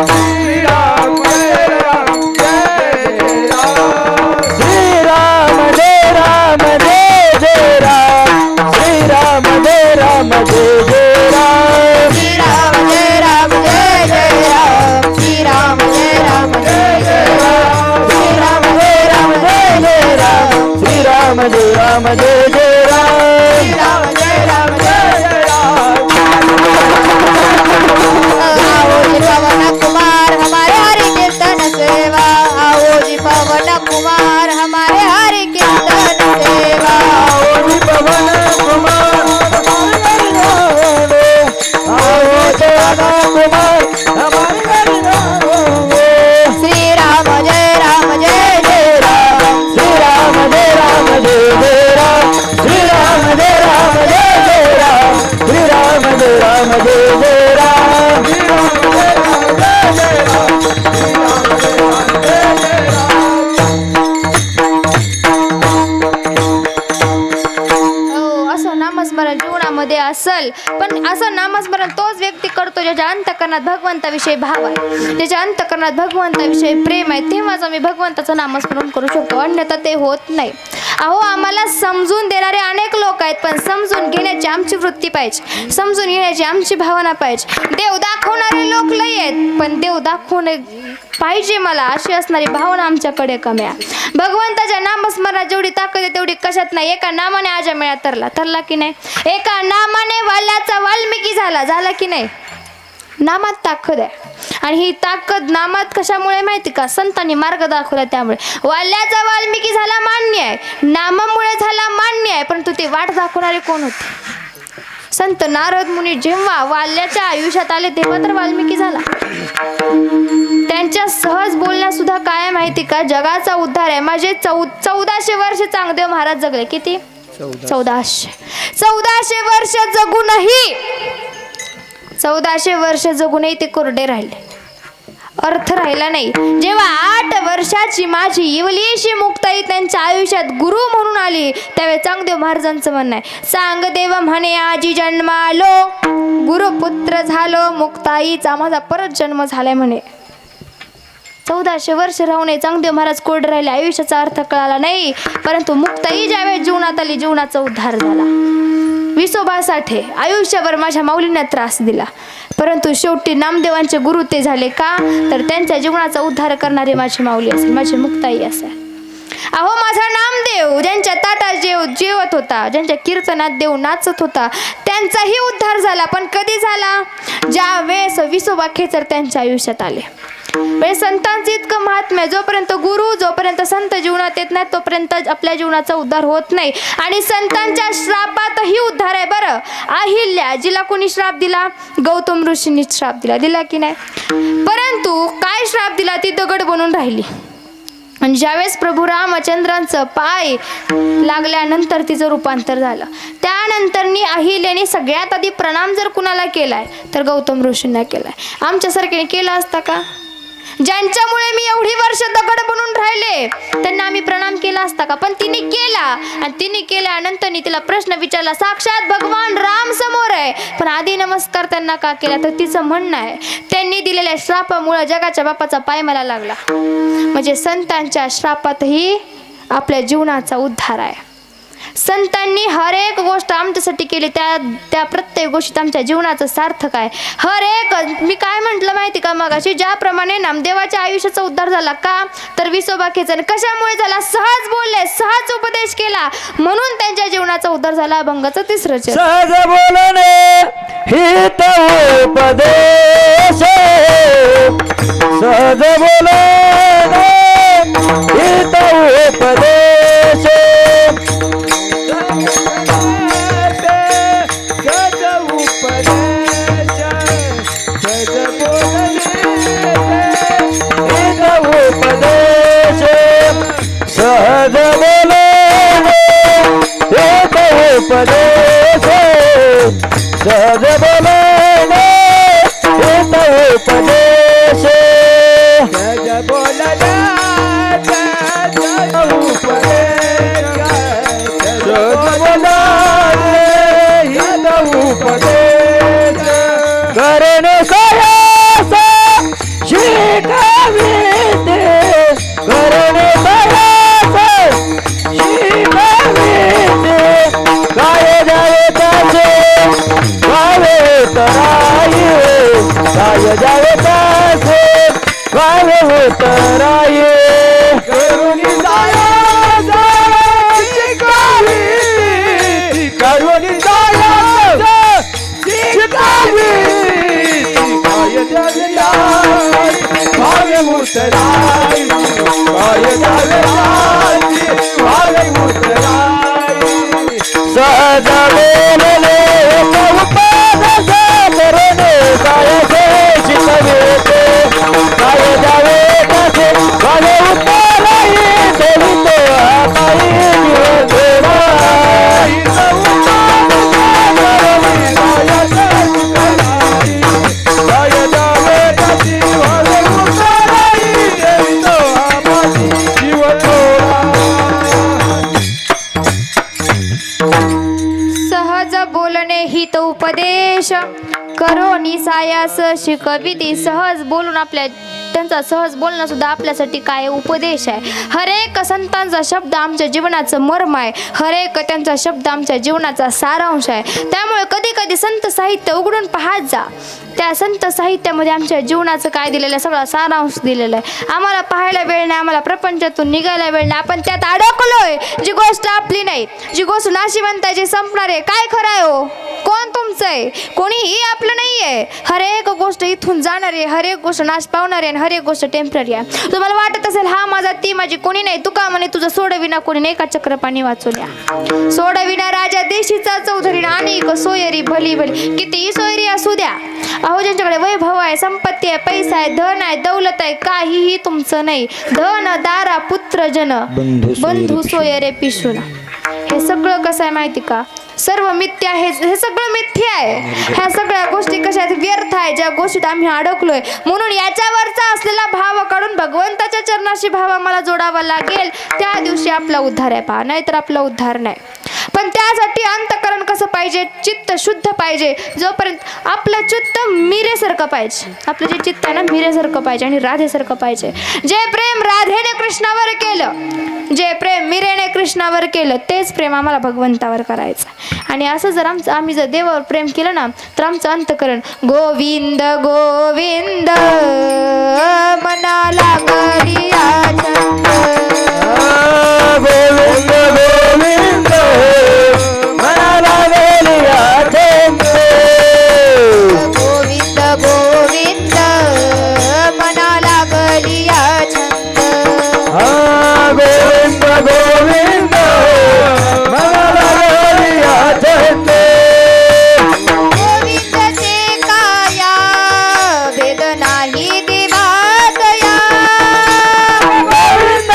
श्रीराम जय राम जय राम श्रीराम जय राम जय जय राम श्रीराम जय राम जय जय राम श्रीराम जय राम जय जय राम श्रीराम जय राम जय जय राम श्रीराम जय राम जय जय राम श्रीराम जय राम जय जय राम श्रीराम जय राम जय जय राम आओ जी पवन कुमार हमारे हरि कीर्तन सेवा आओ जी पवन कुमार हमारे हरि कीर्तन सेवा आओ जी पवन कुमार आओ जी पवन कुमार हमारे हरि श्री राम जय राम जय जय राम श्री राम जय राम जय जय राम श्री राम जय राम जय जय राम श्री राम जय राम जय जय राम श्री राम जय राम जय जय राम श्री राम जय राम जय जय राम। असं नामस्मरण जीवनामध्ये असल, पण असं नामस्मरण तोच व्यक्ती करतो ज्याच्या अंतःकरणात भगवंताविषयी भाव आहे, ज्याच्या अंतःकरणात भगवंताविषयी प्रेम आहे, तेव्हाच आम्ही भगवंताचं नामस्मरण करू शकतो, अन्यथा ते होत नाही. अहो आम्हाला समजून देणारे अनेक लोक आहेत, पण समजून घेण्याची आमची वृत्ती पाहिजे, समजून घेण्याची आमची भावना पाहिजे. देव दाखवणारे लोक लई आहेत, पण देव दाखवणे पाहिजे मला अशी असणारी भावना आमच्याकडे कमी आहे. भगवंताच्या नामस्मरणात जेवढी ताकद आहे तेवढी कशात नाही. एका नामाने अजमेळा तरला की नाही, एका नामाने वाल्याचा वाल्मिकी झाला की नाही. नामात ताकद आहे, आणि ही ताकद नामात कशामुळे माहिती का, संतांनी मार्ग दाखवला त्यामुळे. वाल्याचा वाल्मिकी झाला मान्य आहे, नामामुळे झाला मान्य आहे, परंतु ते वाट दाखवणारे कोण होते? संत नारद मुनी जेव्हा वाल्याच्या आयुष्यात आले तेव्हा तर वाल्मिकी झाला. त्यांच्या सहज बोलण्यात सुद्धा काय माहिती का, जगाचा उद्धार आहे. माझे 1400 वर्ष चांगदेव महाराज जगले. किती? 1400 वर्ष जगूनही 1400 वर्ष जगूनही ते कोरडे राहिले, अर्थ राहिला नाही. जेव्हा 8 वर्षाची माझी इवलीशी मुक्ताई त्यांच्या आयुष्यात गुरु म्हणून आली, त्यावेळी चांगदेव महाराजांचं म्हणणं आहे, चांगदेव म्हणे आजी जन्मालो, गुरुपुत्र झालो, मुक्ताईचा माझा परत जन्म झालाय म्हणे. 1400 वर्ष राहून चांगदेव महाराज कोरडे राहिले, आयुष्याचा अर्थ कळाला नाही, परंतु मुक्ताई ज्यावेळेस जीवनात आली, जीवनाचा उद्धार झाला. विसोबासाठी आयुष्यभर माझ्या माऊलींना त्रास दिला, परंतु शेवटी नामदेवांचे गुरु ते झाले. का तर त्यांच्या जीवनाचा उद्धार करणारे माझी माऊली असेल, माझी मुक्ताई असेल. अहो माझा नामदेव ज्यांच्या ताटात जेवत होता, ज्यांच्या कीर्तनात देव नाचत होता, त्यांचाही उद्धार झाला. पण कधी झाला? ज्या वेळेस विसोबा खेचर त्यांच्या आयुष्यात आले. म्हणजे संतांचं इतकं महात्म्य, जोपर्यंत गुरु जोपर्यंत संत जीवनात येत नाही तोपर्यंत आपल्या जीवनाचा उद्धार होत नाही. आणि संतांच्या श्रापातही उद्धार आहे. बरं, अहिल्या जिला कोणी श्राप दिला? गौतम ऋषींनी श्राप दिला की नाही? परंतु काय श्राप दिला? ती दगड बनून राहिली. आणि ज्यावेळेस प्रभू रामचंद्रांचं पाय लागल्यानंतर तिचं रूपांतर झालं. त्यानंतरनी अहिल्याने सगळ्यात आधी प्रणाम जर कुणाला केलाय तर गौतम ऋषींना केलाय. आमच्यासारख्याने केला असता का? ज्यांच्यामुळे मी एवढी वर्ष दगड बनून राहिले त्यांना आम्ही प्रणाम केला असता का? पण तिने केला, आणि तिने केल्यानंतर तिला प्रश्न विचारला, साक्षात भगवान राम समोर आहे, पण आधी नमस्कार त्यांना का केला? तर तिचं म्हणणं आहे त्यांनी दिलेल्या श्रापामुळे जगाच्या बापाचा पाय मला लागला. म्हणजे संतांच्या श्रापातही आपल्या जीवनाचा उद्धार आहे. संतांनी हर एक गोष्ट आमच्यासाठी केली, त्या प्रत्येक गोष्टीत आमच्या जीवनाचं सार्थक आहे. हर एक, मी काय म्हटलं माहिती का मगाशी, ज्याप्रमाणे नामदेवाच्या आयुष्याचा उद्धार झाला का तर विसोबा खेचर कशामुळे झाला? सहज बोलले, सहज उपदेश केला, म्हणून त्यांच्या जीवनाचा उद्धार झाला. अभंगाचं 3रं चरण. सहज बोलणे हित उपदेश, सहज बोलणे हित उपदेश, सहज बोलणे हित उपदेश, सहज बोलणे हित उपदेश, सहज बोलणे करणे सायास शिकविते करणे सायास शिकविते काय जावे त्याचे व्हावे तराये काय जावे त्याचे व्हावे तराये करुणी सायास शिकविते करुणी सायास शिकावी काय द्यावे भावे मुतराई काय द्यावे भावे मुतराई सजलेले उपपाद करणे काय शिकविते काय द्यावे त्याचे भावे उतराई देवितो हाताई सहज बोलणे हित उपदेश करो निसायास शिकविती. सहज बोलून त्यांचा सहज बोलणं सुद्धा आपल्यासाठी काय उपदेश आहे. हरेक संतांचा शब्द आमच्या जीवनाचं मर्म आहे. हरेक त्यांचा शब्द आमच्या जीवनाचा सारांश आहे. त्यामुळे कधी कधी संत साहित्य उघडून पाहत जा. त्या संत साहित्यामध्ये आमच्या जीवनाचं काय दिलेलं आहे, सगळा सारांश दिलेला आहे. आम्हाला पाहायला वेळ नाही, आम्हाला प्रपंचातून निघायला वेळ नाही. आपण त्यात अडकलोय. जी गोष्ट आपली नाही, जी गोष्ट नाशिवंताची संपणार आहे, काय खरं आहे हो? कोण तुमचं आहे? कोणीही आपलं नाही आहे. हरेक गोष्ट इथून जाणार आहे, हरेक गोष्ट नाश पावणार आहे आणि हरेक गोष्ट टेम्पररी आहे. तुम्हाला वाटत असेल हा माझा ती माझी, कोणी नाही. तुका म्हणे तुझं सोडविना कोणी नाही का चक्रपाणी वाचवल्या. सोडविना राजा देशीचा चौधरी आणि सोयरी भली भली. कितीही सोयरी असू द्या, अहो ज्यांच्याकडे वैभव आहे, संपत्ती आहे, पैसा आहे, धन आहे, दौलत आहे, काहीही तुमचं नाही. धन दारा पुत्र जन बंधू सोयरे पिशून. हे सगळं कसं आहे माहिती का? सर्व मिथ्या आहे. हे सगळं मिथ्या आहे. ह्या सगळ्या गोष्टी कशा आहेत? व्यर्थ आहे. ज्या गोष्टीत आम्ही अडकलोय. म्हणून याच्यावरचा असलेला भाव काढून भगवंताच्या चरणाशी भाव आम्हाला जोडावा लागेल. त्या दिवशी आपला उद्धार आहे पहा, नाहीतर आपला उद्धार नाही. पण त्यासाठी अंतःकरण कसं पाहिजे? चित्त शुद्ध पाहिजे. जोपर्यंत आपलं चित्त मिरेसारखं पाहिजे, आपलं जे चित्त आहे ना मिरेसारखं पाहिजे आणि राधेसारखं पाहिजे. जे प्रेम राधेने कृष्णावर केलं, जे प्रेम मिरेने कृष्णावर केलं, तेच प्रेम आम्हाला भगवंतावर करायचं. आणि असं जर आम्ही जर देवावर प्रेम केलं ना, तर आमचं अंतःकरण गोविंद गोविंद मनाला गरिया छंद. गोविंद गोविंद मनाला गरिया छंद. गोविंद गोविंद मनाला गरिया छंद. गोविंद गोविंद मनाला गरिया छंद. गोविंदचे काया भेद नाही दिवातया. गोविंद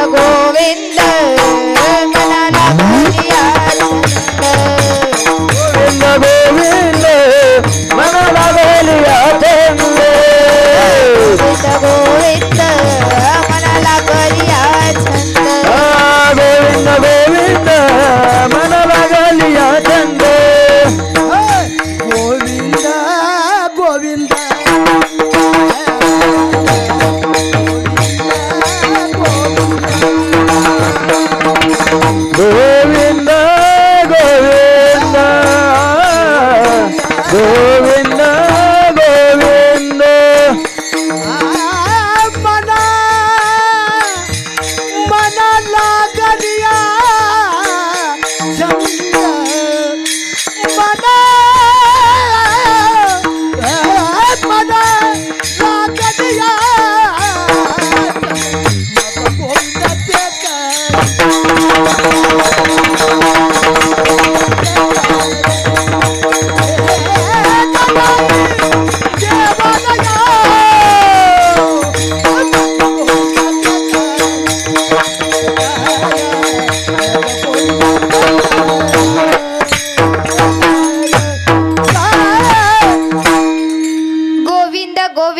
गोविंद मनाला गरिया छंद. गोविंद गोविंद मनाला गरिया छंद.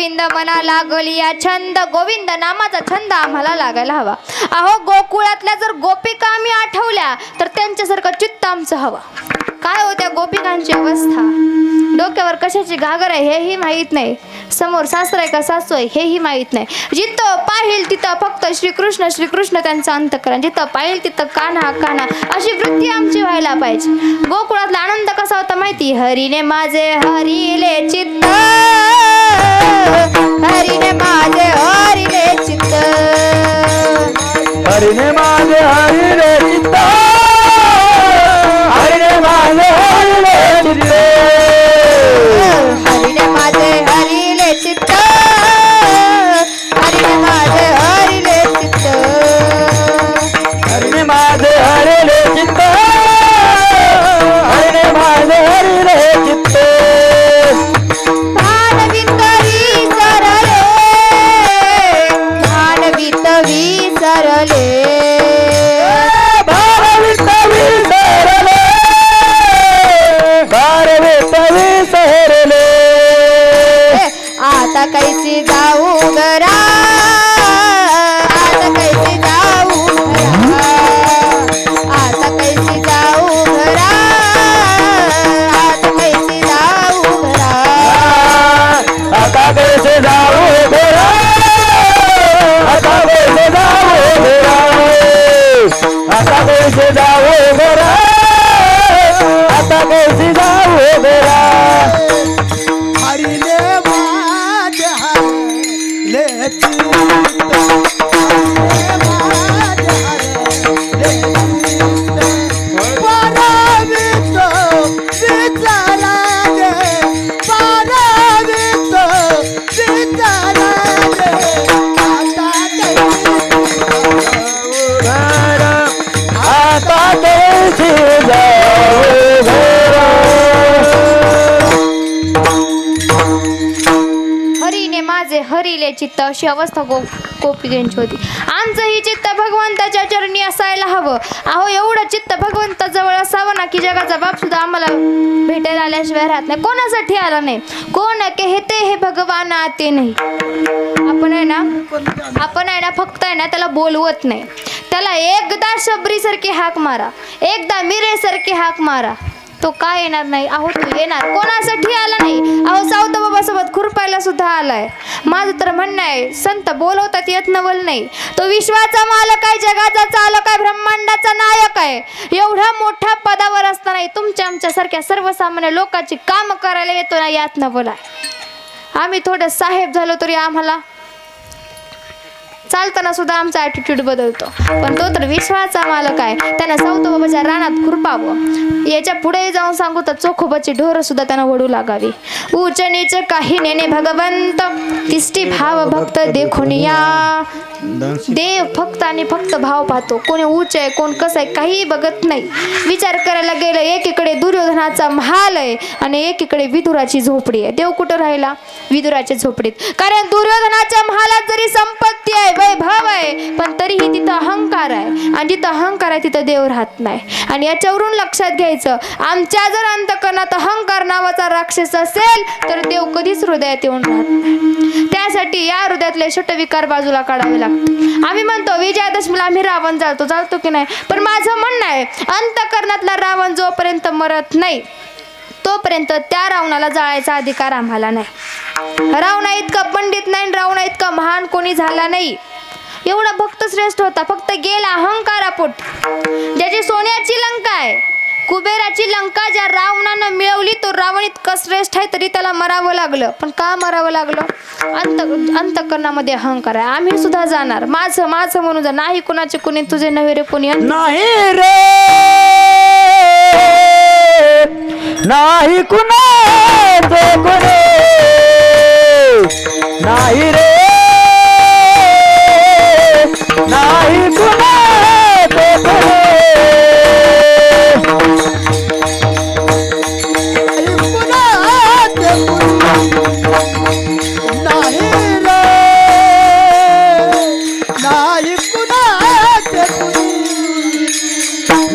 गोविंद मना लागली या छंद गोविंद नामाचा छंद आम्हाला लागायला हवा. अहो गोकुळातल्या जर गोपिका आम्ही आठवल्या तर त्यांच्यासारखं चित्त आमचं हवं. काय हो त्या गोपिकांची अवस्था, डोक्यावर कशाची घागर आहे हेही माहीत नाही, समोर सासरा आहे का सासू आहे हेही माहीत नाही. जिथं पाहिल तिथं फक्त श्रीकृष्ण श्रीकृष्ण त्यांचं अंतःकरण, जिथं पाहिल तिथं कान्हा कान्हा अशी वृत्ती आमची व्हायला पाहिजे. गोकुळातला आनंद कसा होता माहिती, हरीने माझे हरिले चित्त, हरीने माझे हरिले चित्त, हरीने माझे हरिले चित्त, हरीने माझे हरिले चित्त, हरीने माझे हरिले चित्त, हरीने माझे हरिले चित्त, हरीने माझे हरिले चित्त, हरीने माझे हरिले चित्त. भानवितवी सरले, भानवितवी सरले, आता कैसी जाऊ घरा, आता कैसी जाऊ घरा, आता कैसी जाऊ घरा, आता कैसी जाऊ घरा, आता कैसे जाऊ घरा, आता कैसे जाऊ घरा, आता कैसे जाऊ घरा, आता कैसे जाऊ घरा. हरिले माझे हरिले चित्त, हरीने माझे हरिले चित्त अशी अवस्था गोपिकांची होती. आमचं ही चित्त भगवंताच्या चरणी असायला हवं. अहो एवढं चित्त भगवंताजवळ असावं ना की जगाचा बाप सुद्धा आम्हाला भेटायला आल्याशिवाय राहत नाही. कोणासाठी आला नाही, कोण कहते हे भगवान आते नाही. आपण आहे ना फक्त आहे ना त्याला बोलवत नाही, त्याला एकदा शबरीसारखी हाक मारा, एकदा मिरेसारखी हाक मारा, तो काय येणार नाही. अहो तू येणार. कोणासाठी आला नाही, अहो सावता बाबासोबत खुरपायला सुद्धा आलाय. माझं तर म्हणणं आहे संत बोलवतात येत नवल नाही. तो विश्वाचा मालक आहे, जगाचा चालक आहे, ब्रह्मांडाचा नायक आहे. एवढ्या मोठ्या पदावर असताना तुमच्या आमच्यासारख्या सर्वसामान्य लोकांची काम करायला येतो ना यात नवल आहे. आम्ही थोडं साहेब झालो तरी आम्हाला चालताना सुद्धा आमचा ॲटिट्यूड बदलतो. पण तो तर विश्वाचा मालक आहे, त्यानं सावता बाबाच्या रानात खुरपावं. याच्या पुढे जाऊन सांगू तर चोखोबाची ढोरं सुद्धा त्यांना वडू लागावी. उच नीच काही नेने भगवंत, तिष्ठी भाव भक्त देखून या. देव फक्त आणि फक्त भाव पाहतो. कोणी उच्च आहे कोण कसं आहे काही बघत नाही. विचार करायला गेलं एकीकडे दुर्योधनाचा महाल आहे आणि एकीकडे विदुराची झोपडी आहे. देव कुठं राहिला, विदुराच्या झोपडीत. कारण दुर्योधनाच्या महालात जरी संपत्ती आहे वैभव आहे पण तरीही तिथं अहंकार आहे, आणि जिथं अहंकार आहे तिथं देव राहत नाही. आणि याच्यावरून लक्षात घ्यायचं, आमच्या जर अंतःकरणात अहंकार नावाचा राक्षस असेल तर देव कधीच हृदयात येऊन राहत नाही. त्यासाठी या हृदयातले षटविकार बाजूला काढावे लागतात. आम्ही म्हणतो विजयादशमीला आम्ही रावण जाळतो की नाही, पण माझं म्हणणं आहे अंतःकरणातला रावण जोपर्यंत मरत नाही तोपर्यंत त्या रावणाला जाळायचा अधिकार आम्हाला नाही. रावणा इतका पंडित नाही, रावणा इतका महान कोणी झाला नाही. एवढा भक्त श्रेष्ठ होता, फक्त गेला अहंकारापोट. ज्याची सोन्याची लंका आहे, कुबेराची लंका ज्या रावणानं मिळवली, तो रावण इतका श्रेष्ठ आहे तरी त्याला मरावं लागलं. पण का मरावं लागलं, अंतःकरणामध्ये अहंकार आहे. आम्ही सुद्धा जाणार, माझं माझं म्हणून जा, नाही कुणाचे कुणी तुझे नव्हे रे कोणी नाही रे, नाही कुणाचे कुणी, नाही रे, नाही कुणाचे कुणी,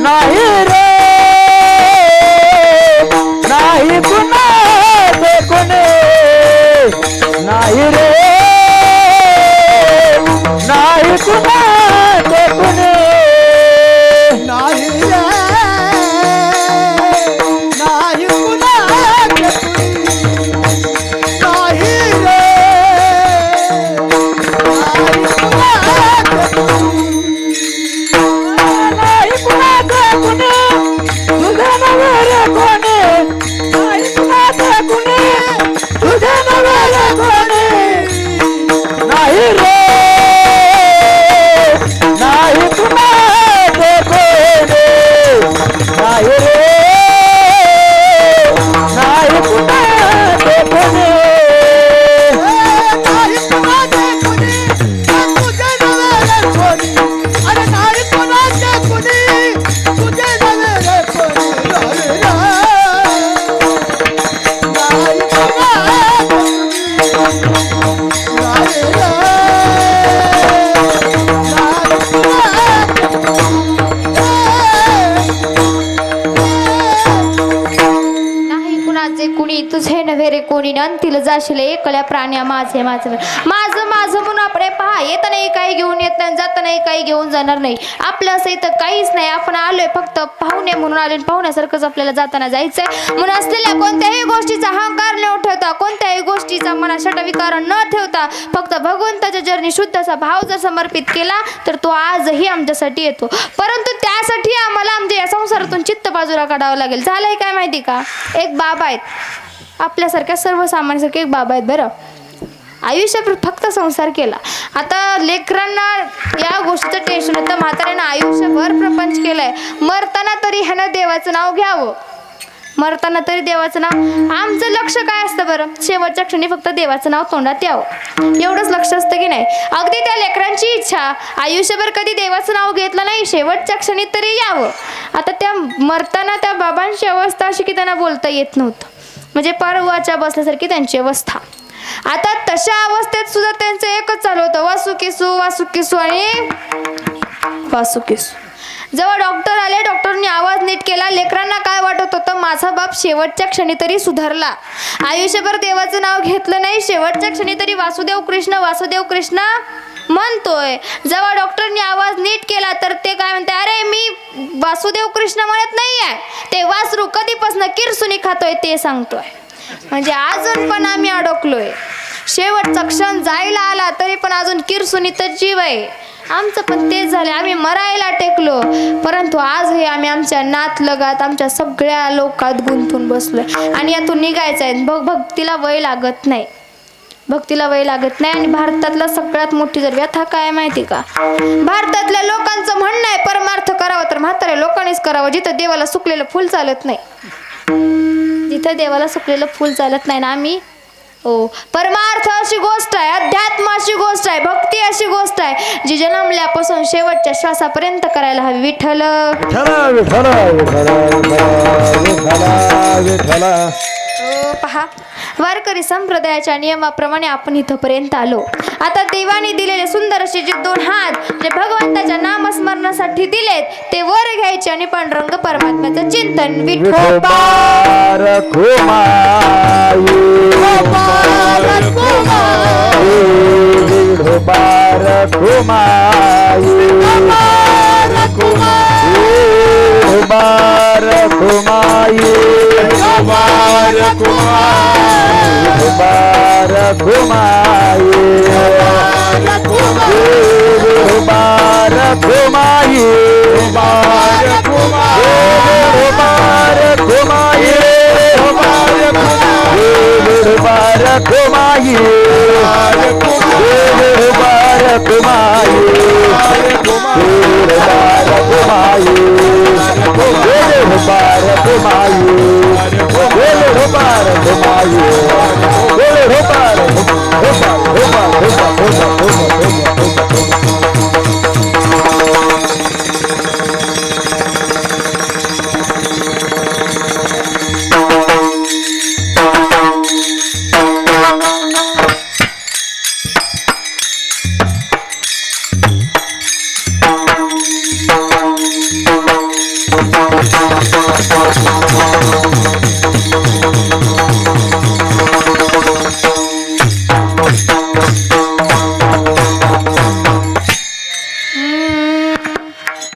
नाही रे, नाही कुणाचे कुणी, नाही रे नाही कुणाचे कुणी नाही रे नाही कुणाचे कुणी नाही रे नाही कुणाचे कुणी तुझे नवे रे कोणी नाही कुणाचे कुणी तुझे नवे रे कोणी नाही रे नाही कुणाचे कोणी नाही रे नाही कुणाचे कोणी नाही कुणाचे कुणी तुझे नवे रे कोणी अरे नाही कुणाचे कुणी तुझे नवे रे कोणी नाही रे नाही नाही कुणाचे कुणी तुझे नव्हे रे कोणी अंतील जाशील एकल्या प्राण्या माझे माझं माझं माझं म्हणून आपण पहा येत नाही काही घेऊन येत नाही जात नाही काही घेऊन जाणार नाही आपलं असं इथं काहीच नाही आपण आलोय फक्त पाहुणे म्हणून आलोय पाहुण्यासारखंच आपल्याला जाताना जायचंय म्हणून असलेल्या कोणत्याही गोष्टीचा अहंकार न ठेवता कोणत्याही गोष्टीचा मनात विकार न ठेवता फक्त भगवंताच्या चरणी शुद्ध असा भाव जर समर्पित केला तर तो आजही आमच्यासाठी येतो परंतु त्यासाठी आम्हाला आमच्या या संसारातून चित्त बाजूला काढावं लागेल झालंय काय माहिती का एक बाबा आहेत आपल्यासारख्या सर्वसामान्यांसारखे एक बाबा आहेत बरं आयुष्यभर फक्त संसार केला आता लेकरांना या गोष्टीचं टेन्शन होतं म्हाताऱ्यानं आयुष्यभर प्रपंच केलाय मरताना तरी ह्यानं देवाचं नाव घ्यावं मरताना तरी देवाचं नाव आमचं लक्ष काय असतं बरं शेवटच्या क्षणी फक्त देवाचं नाव तोंडात यावं एवढंच लक्ष असतं की नाही अगदी त्या लेकरांची इच्छा आयुष्यभर कधी देवाचं नाव घेतलं नाही शेवटच्या क्षणी तरी यावं आता त्या मरताना त्या बाबांची अवस्था अशी की त्यांना बोलता येत नव्हतं म्हणजे परवाच्या बसल्यासारखी त्यांची अवस्था आता तशा अवस्थेत सुद्धा त्यांचं एकच चालू होतं वासुकिसू आणि वासुकिसू जेव्हा डॉक्टर आले डॉक्टरनी आवाज नीट केला लेकरांना काय वाटत होतं माझा बाप शेवटच्या क्षणी तरी सुधारला आयुष्यभर देवाचं नाव घेतलं नाही शेवटच्या क्षणी तरी वासुदेव कृष्ण म्हणतोय जेव्हा डॉक्टरनी आवाज नीट केला तर ते काय म्हणते अरे मी वासुदेव कृष्ण म्हणत नाही आहे ते वासरू कधीपासून किरसुनी खातोय ते सांगतोय म्हणजे अजून पण आम्ही अडकलोय शेवटचा क्षण जायला आला तरी पण अजून किरसुनीतच जीव आहे आमचं पण तेच झालं आम्ही मरायला टेकलो परंतु आजही आम्ही आमच्या नात लगात आमच्या सगळ्या लोकात गुंतून बसलोय आणि यातून निघायचं आहे भक्तीला वय लागत नाही आणि भारतातला सगळ्यात मोठी जर व्यथा काय माहिती का भारतातल्या लोकांचं म्हणणं आहे परमार्थ करावं तर म्हाताऱ्या लोकांनीच करावं जिथं देवाला सुकलेलं फुल चालत नाही ना आम्ही हो परमार्थ अशी गोष्ट आहे अध्यात्म अशी गोष्ट आहे भक्ती अशी गोष्ट आहे जी जन्मल्यापासून शेवटच्या श्वासापर्यंत करायला हवी विठ्ठल हो पहा वारकरी संप्रदायाच्या नियमाप्रमाणे आपण इथपर्यंत आलो आता देवाने दिलेले सुंदर असे जे 2 हात जे भगवंताच्या नामस्मरणासाठी दिलेत ते वर घ्यायचे आणि पांडुरंग परमात्म्याचं चिंतन Bye.